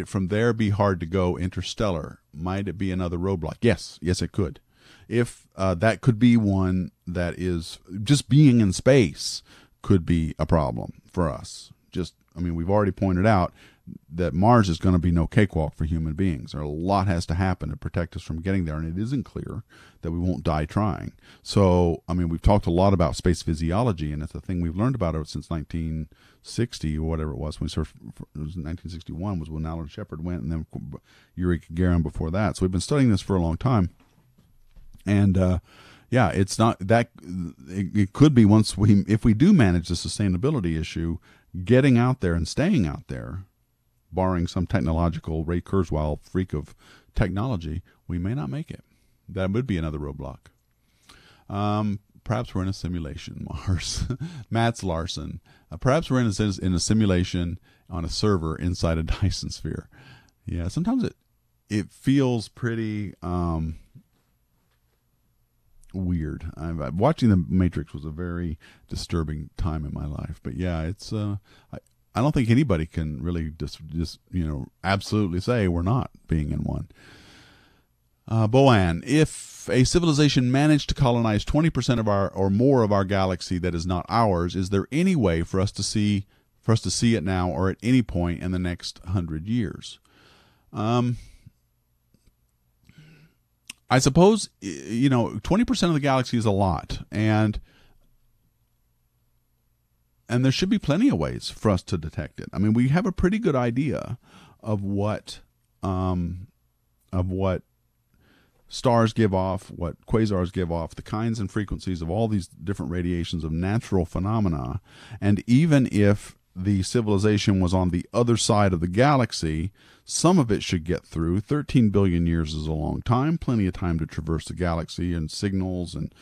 from there be hard to go interstellar? Might it be another roadblock? Yes, it could. If that could be one that is just being in space could be a problem for us. We've already pointed out that Mars is going to be no cakewalk for human beings. A lot has to happen to protect us from getting there, and it isn't clear that we won't die trying. So, we've talked a lot about space physiology, and it's a thing we've learned about it since 1960 or whatever it was. It was 1961 was when Alan Shepard went, and then Yuri Gagarin before that. So we've been studying this for a long time. And it's not that it could be if we do manage the sustainability issue, getting out there and staying out there, barring some technological Ray Kurzweil freak of technology, we may not make it. That would be another roadblock. Perhaps we're in a simulation, Mars. Mats Larson. Perhaps we're in a simulation on a server inside a Dyson sphere. Yeah, sometimes it feels pretty weird. Watching The Matrix was a very disturbing time in my life. But yeah, it's I don't think anybody can really just absolutely say we're not being in one. Boan, if a civilization managed to colonize 20% of our or more of our galaxy that is not ours, is there any way for us to see it now or at any point in the next 100 years? I suppose 20% of the galaxy is a lot, and there should be plenty of ways for us to detect it. We have a pretty good idea of what stars give off, what quasars give off, the kinds and frequencies of all these different radiations of natural phenomena. And even if the civilization was on the other side of the galaxy, some of it should get through. 13 billion years is a long time, plenty of time to traverse the galaxy and signals and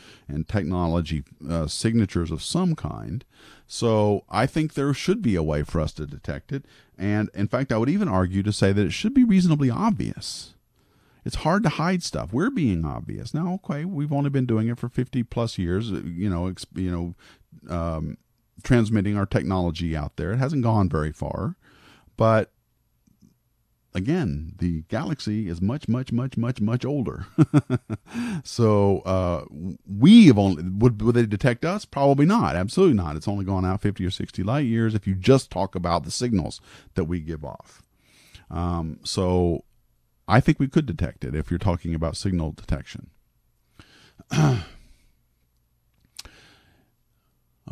technology signatures of some kind. So I think there should be a way for us to detect it. And in fact, I would even argue to say that it should be reasonably obvious. It's hard to hide stuff. We're being obvious. Now, okay, we've only been doing it for 50 plus years, transmitting our technology out there. It hasn't gone very far. But again, the galaxy is much, much, much, much, much older. So we have only, would they detect us? Probably not. Absolutely not. It's only gone out 50 or 60 light years if you just talk about the signals that we give off. So I think we could detect it if you're talking about signal detection.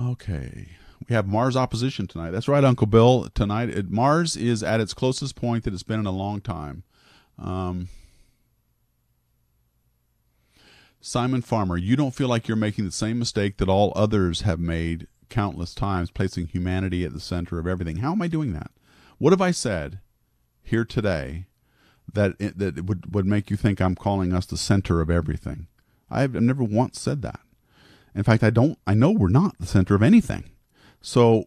Okay. We have Mars opposition tonight. That's right, Uncle Bill. Tonight, Mars is at its closest point that it's been in a long time. Simon Farmer, you don't feel like you're making the same mistake that all others have made countless times, placing humanity at the center of everything. How am I doing that? What have I said here today that it would make you think I'm calling us the center of everything? I've never once said that. In fact, I know we're not the center of anything. So,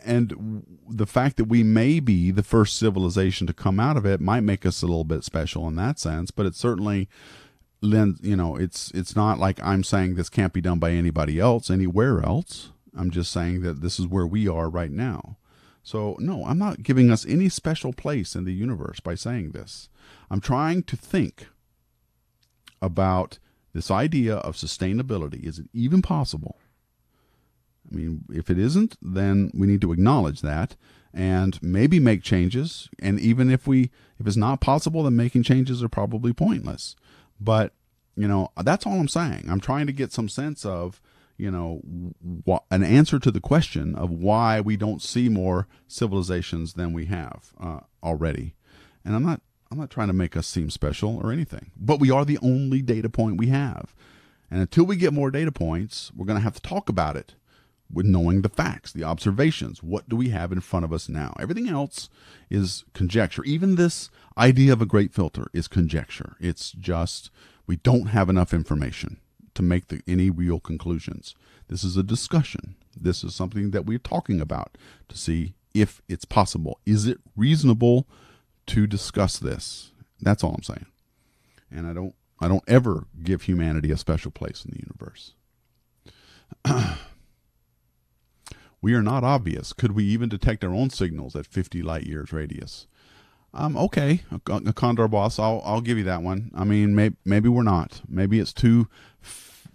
and the fact that we may be the first civilization to come out of it might make us a little bit special in that sense, but it certainly lends, it's not like I'm saying this can't be done by anybody else, anywhere else. I'm just saying that this is where we are right now. So, no, I'm not giving us any special place in the universe by saying this. I'm trying to think about this idea of sustainability. Is it even possible? I mean, if it isn't, then we need to acknowledge that and maybe make changes. And even if it's not possible, then making changes are probably pointless. But, that's all I'm saying. I'm trying to get some sense of, an answer to the question of why we don't see more civilizations than we have already. And I'm not trying to make us seem special or anything, but we are the only data point we have. And until we get more data points, we're going to have to talk about it with knowing the facts, the observations. What do we have in front of us now? Everything else is conjecture. Even this idea of a great filter is conjecture. It's just we don't have enough information to make any real conclusions. This is a discussion. This is something that we're talking about to see if it's possible. Is it reasonable to discuss this? That's all I'm saying. And I don't ever give humanity a special place in the universe. We are not obvious. Could we even detect our own signals at 50 light years radius? Okay, a Condor boss, I'll give you that one. I mean, maybe we're not. Maybe it's too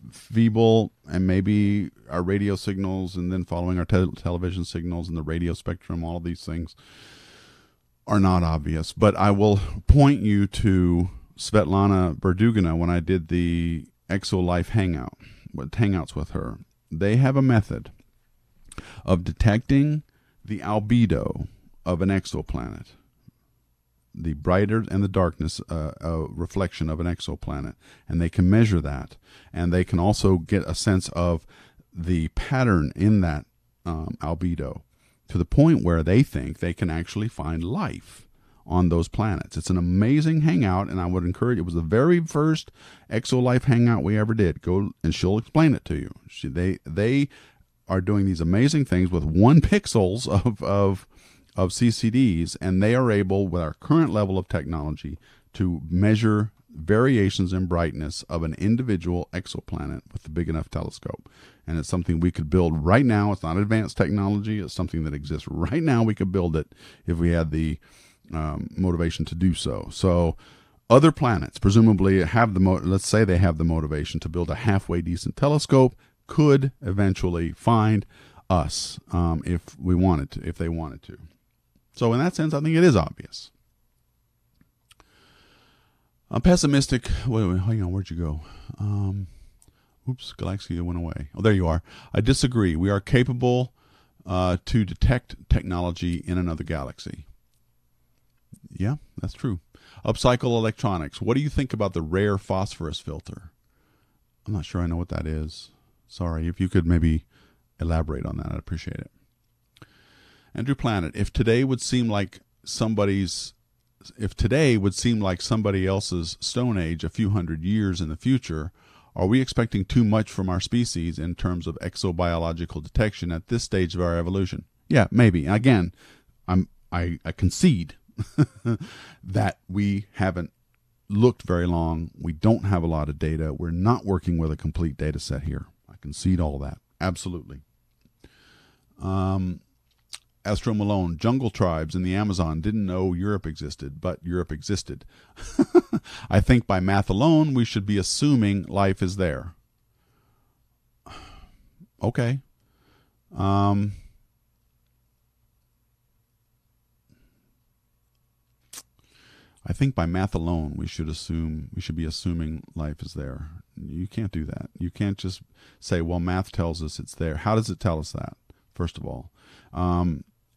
feeble, and maybe our radio signals and then following our television signals and the radio spectrum, all of these things are not obvious. But I will point you to Svetlana Berdugina when I did the ExoLife hangouts with her. They have a method of detecting the albedo of an exoplanet, the brighter and the darkness reflection of an exoplanet, and they can measure that, and they can also get a sense of the pattern in that albedo to the point where they think they can actually find life on those planets. It's an amazing hangout, and I would encourage. It was the very first ExoLife hangout we ever did. Go, and she'll explain it to you. They are doing these amazing things with 1 pixels of CCDs, and they are able, with our current level of technology, to measure variations in brightness of an individual exoplanet with a big enough telescope. And it's something we could build right now. It's not advanced technology. It's something that exists right now. We could build it if we had the motivation to do so. So other planets presumably have let's say they have the motivation to build a halfway decent telescope, could eventually find us if they wanted to. So in that sense, I think it is obvious. I'm pessimistic. Wait, hang on, where'd you go? Oops, Galaxia went away. Oh, there you are. I disagree. We are capable to detect technology in another galaxy. Yeah, that's true. Upcycle electronics. What do you think about the rare phosphorus filter? I'm not sure I know what that is. Sorry, if you could maybe elaborate on that, I'd appreciate it. Andrew Planet, if today would seem like somebody else's Stone Age a few hundred years in the future, are we expecting too much from our species in terms of exobiological detection at this stage of our evolution? Yeah, maybe. Again, I concede that we haven't looked very long. We don't have a lot of data. We're not working with a complete data set here. I concede all that. Absolutely. Astro Malone, jungle tribes in the Amazon didn't know Europe existed, but Europe existed. I think by math alone, we should be assuming life is there. Okay. I think by math alone, we should be assuming life is there. You can't do that. You can't just say, well, math tells us it's there. How does it tell us that, first of all?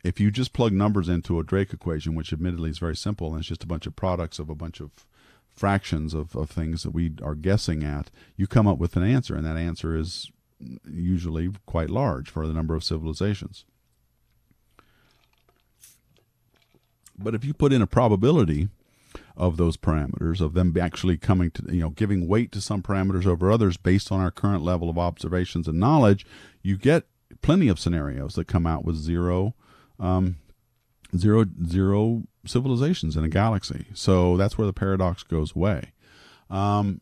If you just plug numbers into a Drake equation, which admittedly is very simple, and it's just a bunch of products of a bunch of fractions of things that we are guessing at, you come up with an answer, and that answer is usually quite large for the number of civilizations. But if you put in a probability of those parameters, of them actually coming to, giving weight to some parameters over others based on our current level of observations and knowledge, you get plenty of scenarios that come out with zero civilizations in a galaxy. So that's where the paradox goes away. I'm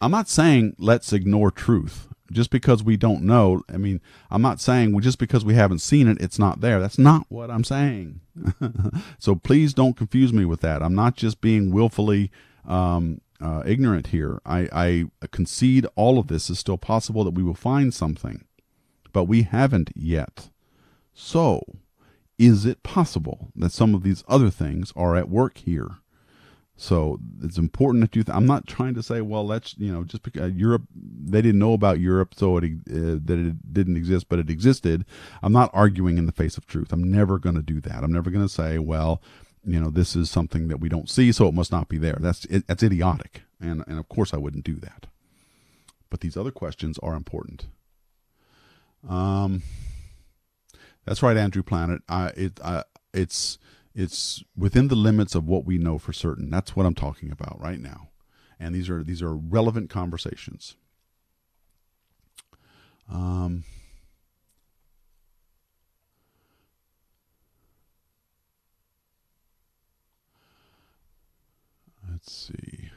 not saying let's ignore truth just because we don't know. I mean, I'm not saying just because we haven't seen it, it's not there. That's not what I'm saying. So please don't confuse me with that. I'm not just being willfully ignorant here. I concede all of this is still possible, that we will find something, but we haven't yet. So is it possible that some of these other things are at work here? So it's important that you. I'm not trying to say, well, let's just because Europe, they didn't know about Europe, so that it didn't exist, but it existed. I'm not arguing in the face of truth. I'm never going to do that. I'm never going to say, well, this is something that we don't see, so it must not be there. That's idiotic, and of course I wouldn't do that. But these other questions are important. That's right, Andrew Planet. It's within the limits of what we know for certain. That's what I'm talking about right now, and these are relevant conversations. Let's see.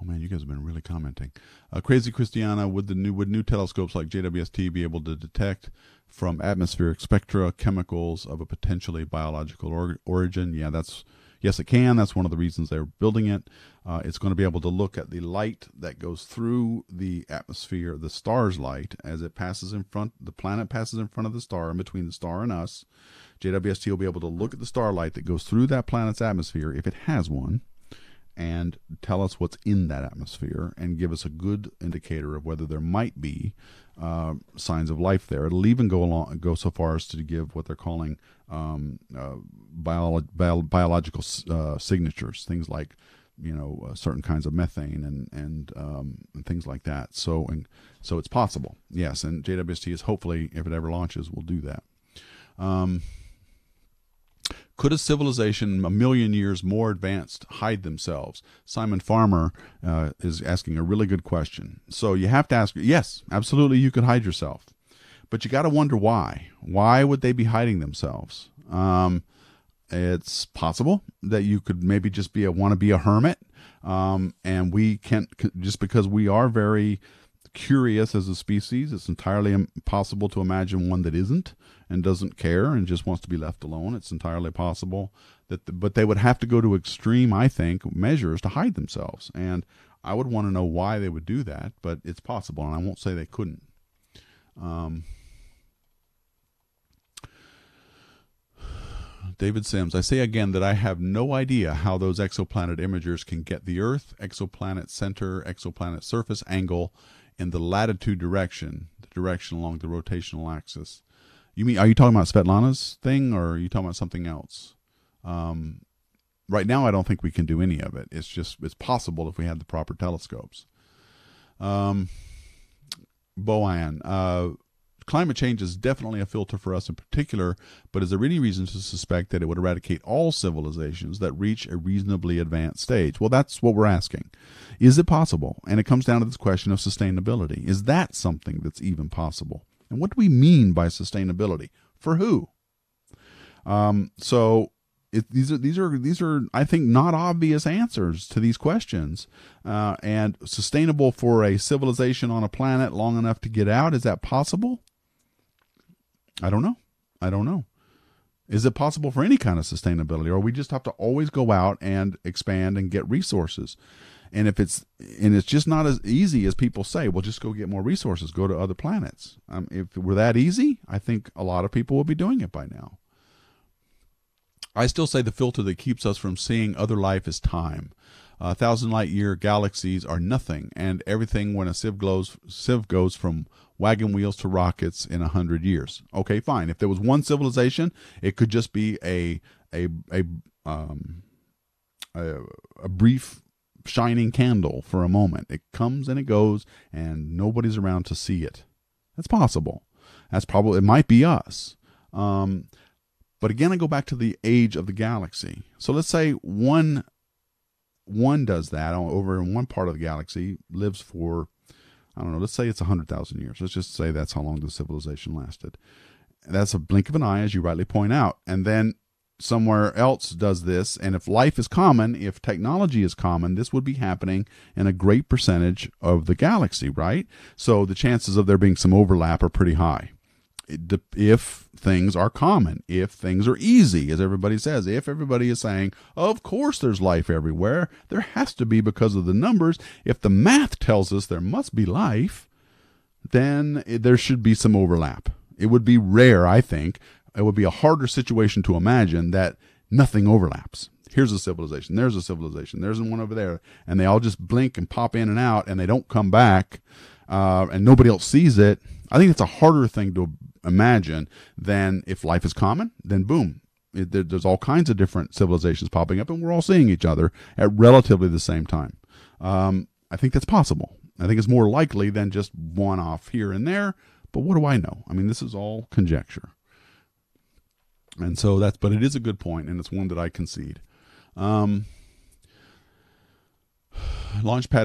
Oh man, you guys have been really commenting. Crazy Christiana, would new telescopes like JWST be able to detect from atmospheric spectra chemicals of a potentially biological origin? Yeah, yes, it can. That's one of the reasons they're building it. It's going to be able to look at the light that goes through the atmosphere, the star's light, as it passes in front. The planet passes in front of the star, in between the star and us. JWST will be able to look at the starlight that goes through that planet's atmosphere, if it has one, and tell us what's in that atmosphere and give us a good indicator of whether there might be signs of life there. It'll even go so far as to give what they're calling biological signatures, things like certain kinds of methane and things like that. So it's possible, yes. And JWST is hopefully, if it ever launches, will do that. Could a civilization a million years more advanced hide themselves? Simon Farmer is asking a really good question. So you have to ask, yes, absolutely, you could hide yourself. But you got to wonder why. Why would they be hiding themselves? It's possible that you could maybe just want to be a hermit. And we can't, just because we are very curious as a species, it's entirely impossible to imagine one that isn't and doesn't care and just wants to be left alone. It's entirely possible but they would have to go to extreme, I think, measures to hide themselves. And I would want to know why they would do that, but it's possible, and I won't say they couldn't. David Sims, I say again that I have no idea how those exoplanet imagers can get the Earth, exoplanet center, exoplanet surface angle in the latitude direction, the direction along the rotational axis. Are you talking about Svetlana's thing, or are you talking about something else? Right now, I don't think we can do any of it. It's possible if we had the proper telescopes. Boan, climate change is definitely a filter for us in particular, but is there any reason to suspect that it would eradicate all civilizations that reach a reasonably advanced stage? Well, that's what we're asking. Is it possible? And it comes down to this question of sustainability. Is that something that's even possible? And what do we mean by sustainability? For who? These are I think not obvious answers to these questions. And sustainable for a civilization on a planet long enough to get out, is that possible? I don't know. Is it possible for any kind of sustainability, or we just have to always go out and expand and get resources? And it's just not as easy as people say, well, just go get more resources, go to other planets. If it were that easy, I think a lot of people would be doing it by now. I still say the filter that keeps us from seeing other life is time. 1,000 light year galaxies are nothing, and everything when a sieve goes from wagon wheels to rockets in 100 years. Okay, fine. If there was one civilization, it could just be a brief shining candle for a moment. It comes and it goes, and nobody's around to see it. That's possible. It might be us. But again, I go back to the age of the galaxy. So let's say one does that over in one part of the galaxy, lives for, I don't know, let's say it's 100,000 years. Let's just say that's how long the civilization lasted. That's a blink of an eye, as you rightly point out. And then somewhere else does this, and if life is common, if technology is common, this would be happening in a great percentage of the galaxy, right? So the chances of there being some overlap are pretty high. If things are common, if things are easy, as everybody says, if everybody is saying, of course there's life everywhere, there has to be because of the numbers. If the math tells us there must be life, then there should be some overlap. It would be rare, I think. It would be a harder situation to imagine that nothing overlaps. Here's a civilization, there's a civilization, there's one over there, and they all just blink and pop in and out, and they don't come back, and nobody else sees it. I think it's a harder thing to imagine than if life is common, then boom, there's all kinds of different civilizations popping up, and we're all seeing each other at relatively the same time. I think that's possible. I think it's more likely than just one off here and there, but what do I know? I mean, this is all conjecture. And so but it is a good point, and it's one that I concede. Launchpad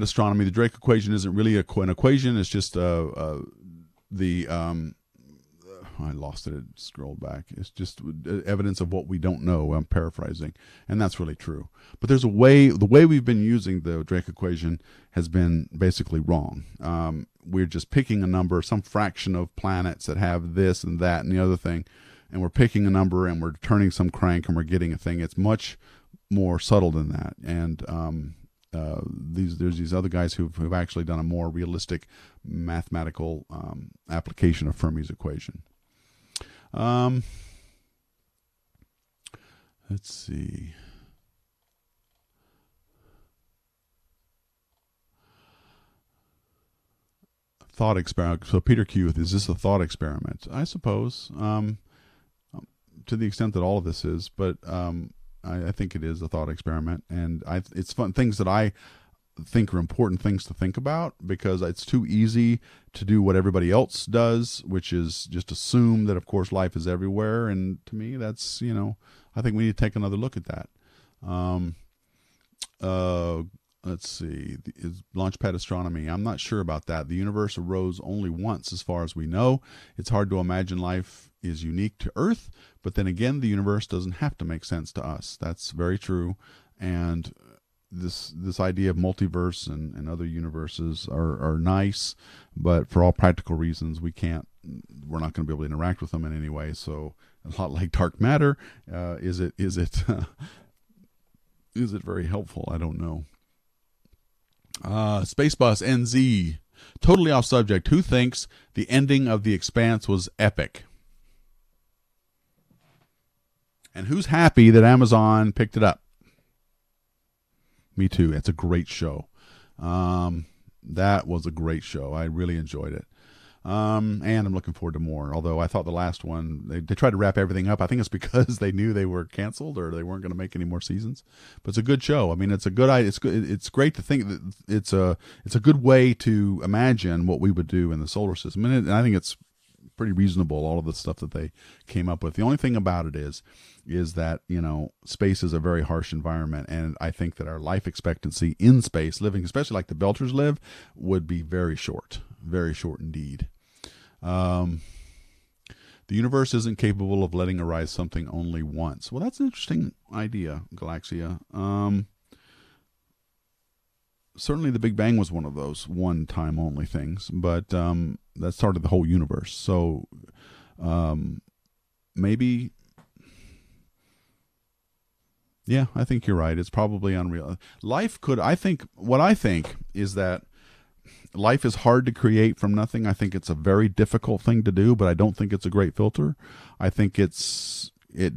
astronomy, the Drake equation isn't really an equation. It's just I lost it. It scrolled back. It's just evidence of what we don't know. I'm paraphrasing, and that's really true. But there's a way. The way we've been using the Drake equation has been basically wrong. We're just picking a number, some fraction of planets that have this and that and the other thing, and we're picking a number and we're turning some crank and we're getting a thing. It's much more subtle than that. And there's these other guys who've actually done a more realistic mathematical application of Fermi's equation. Let's see. Thought experiment. So Peter Q, is this a thought experiment? I suppose, to the extent that all of this is, but I think it is a thought experiment, and it's fun things that I think are important things to think about, because it's too easy to do what everybody else does, which is just assume that of course life is everywhere. And to me, that's, I think we need to take another look at that. Let's see, is Launchpad astronomy. I'm not sure about that. The universe arose only once as far as we know. It's hard to imagine life is unique to Earth, but then again, the universe doesn't have to make sense to us. That's very true. And this idea of multiverse and other universes are nice, but for all practical reasons, we're not going to be able to interact with them in any way. So a lot like dark matter, is it very helpful? I don't know. Spacebus NZ, totally off subject. Who thinks the ending of The Expanse was epic? And who's happy that Amazon picked it up? Me too. It's a great show. That was a great show. I really enjoyed it. And I'm looking forward to more. Although I thought the last one, they tried to wrap everything up. I think it's because they knew they were canceled or they weren't going to make any more seasons. But it's a good show. I mean, it's a good idea. It's great to think that it's a good way to imagine what we would do in the solar system. And I think it's pretty reasonable, all of the stuff that they came up with. The only thing about it is that, space is a very harsh environment, and I think that our life expectancy in space, living, especially like the Belters live, would be very short indeed. The universe isn't capable of letting arise something only once. Well, that's an interesting idea, Galaxia. Certainly the Big Bang was one of those one-time only things, but that started the whole universe. So maybe, yeah, I think you're right. It's probably unreal. What I think is that life is hard to create from nothing. I think it's a very difficult thing to do, but I don't think it's a great filter. I think it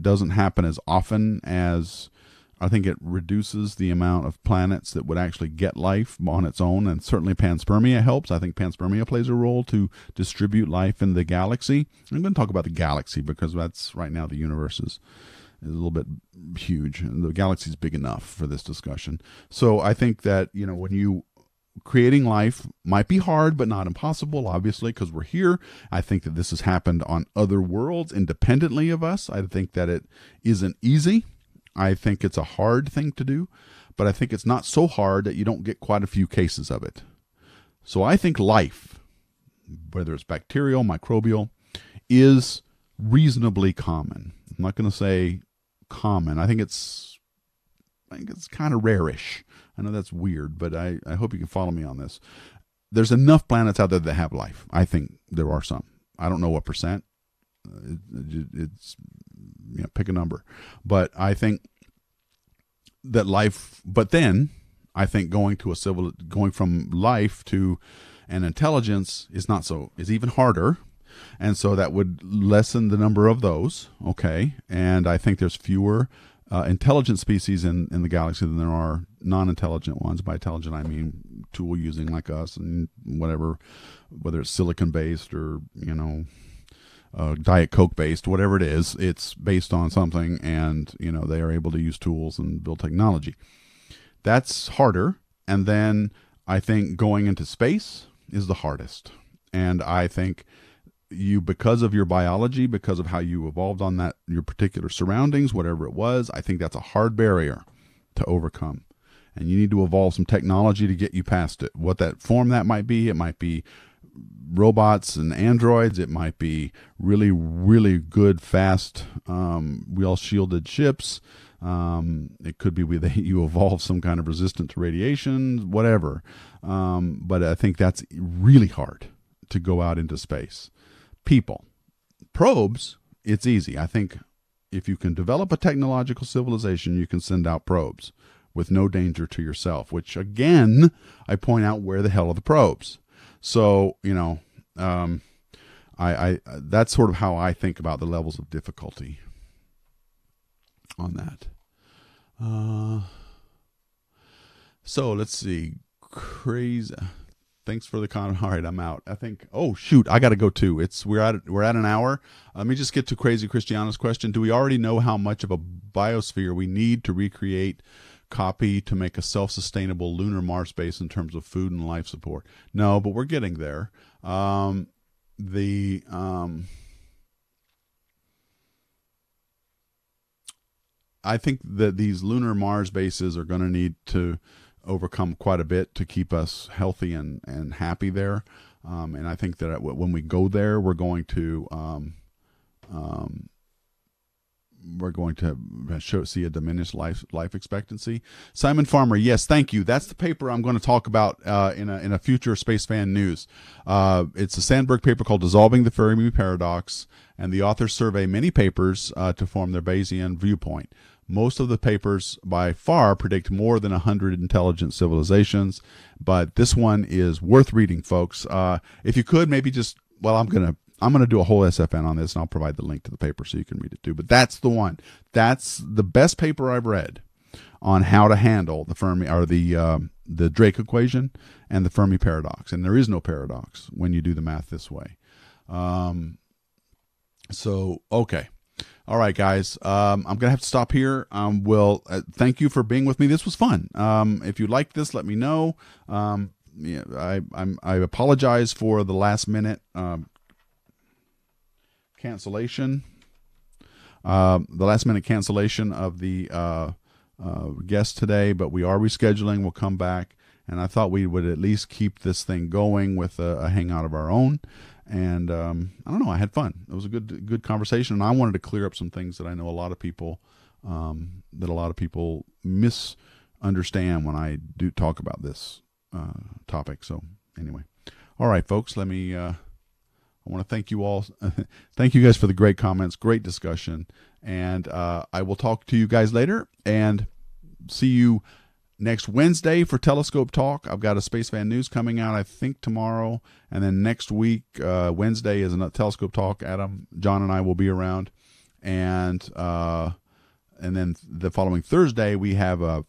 doesn't happen as often as, I think it reduces the amount of planets that would actually get life on its own, and certainly panspermia helps. I think panspermia plays a role to distribute life in the galaxy. I'm going to talk about the galaxy because that's right now the universe is a little bit huge. The galaxy's big enough for this discussion. So I think that, when you creating life might be hard, but not impossible, obviously, because we're here. I think that this has happened on other worlds independently of us. I think that it isn't easy. I think it's a hard thing to do, but I think it's not so hard that you don't get quite a few cases of it. So I think life, whether it's bacterial, microbial, is reasonably common. I'm not going to say common. I think it's kind of rare-ish. I know that's weird, but I hope you can follow me on this. There's enough planets out there that have life. I think there are some. I don't know what percent. It's pick a number. But I think that life. But then I think going from life to an intelligence is even harder. And so that would lessen the number of those. Okay. And I think there's fewer intelligent species in the galaxy than there are non-intelligent ones. By intelligent, I mean tool using like us and whatever, whether it's silicon based or, Diet Coke based, whatever it is, it's based on something, and, they are able to use tools and build technology. That's harder. And then I think going into space is the hardest. And I think because of your biology, because of how you evolved on that, your particular surroundings, whatever it was, I think that's a hard barrier to overcome. And you need to evolve some technology to get you past it. What that form that might be, it might be robots and androids. It might be really, really good, fast, wheel-shielded ships. It could be you evolve some kind of resistant to radiation, whatever. But I think that's really hard to go out into space. People. Probes, it's easy. I think if you can develop a technological civilization, you can send out probes with no danger to yourself, which, again, I point out, where the hell are the probes? So, I that's sort of how I think about the levels of difficulty on that. So let's see. Crazy. Thanks for the comment. All right, I'm out. I think. Oh shoot, I got to go too. We're at an hour. Let me just get to Crazy Christiana's question. Do we already know how much of a biosphere we need to recreate, copy to make a self-sustainable lunar Mars base in terms of food and life support? No, but we're getting there. I think that these lunar Mars bases are going to need to overcome quite a bit to keep us healthy and happy there. And I think that when we go there, we're going to see a diminished life expectancy. Simon Farmer, yes, thank you. That's the paper I'm going to talk about in a future Space Fan News. It's a Sandberg paper called Dissolving the Fermi Paradox, and the authors survey many papers to form their Bayesian viewpoint. Most of the papers by far predict more than 100 intelligent civilizations, but this one is worth reading, folks. If you could, maybe I'm going to do a whole SFN on this, and I'll provide the link to the paper so you can read it too. But that's the one. That's the best paper I've read on how to handle the Fermi or the Drake equation and the Fermi paradox. And there is no paradox when you do the math this way. Okay. All right, guys. I'm gonna have to stop here. Thank you for being with me. This was fun. If you like this, let me know. I apologize for the last minute cancellation. The last minute cancellation of the guest today, but we are rescheduling. We'll come back, and I thought we would at least keep this thing going with a hangout of our own. And I don't know, I had fun. It was a good conversation, and I wanted to clear up some things that I know a lot of people misunderstand when I do talk about this topic. So anyway, all right, folks, I want to thank you all. Thank you guys for the great comments, great discussion, and I will talk to you guys later, and see you next Wednesday for Telescope Talk. I've got a Space Fan News coming out, I think, tomorrow. And then next week, Wednesday, is another Telescope Talk. Adam, John, and I will be around. And then the following Thursday, we have a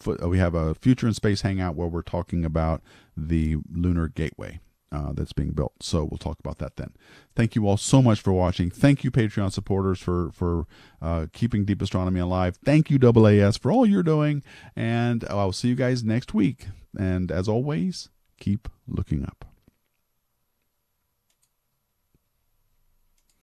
Future in Space Hangout where we're talking about the Lunar Gateway. that's being built. So we'll talk about that then. Thank you all so much for watching. Thank you, Patreon supporters, for keeping Deep Astronomy alive. Thank you, AAS, for all you're doing. And I'll see you guys next week. And as always, keep looking up.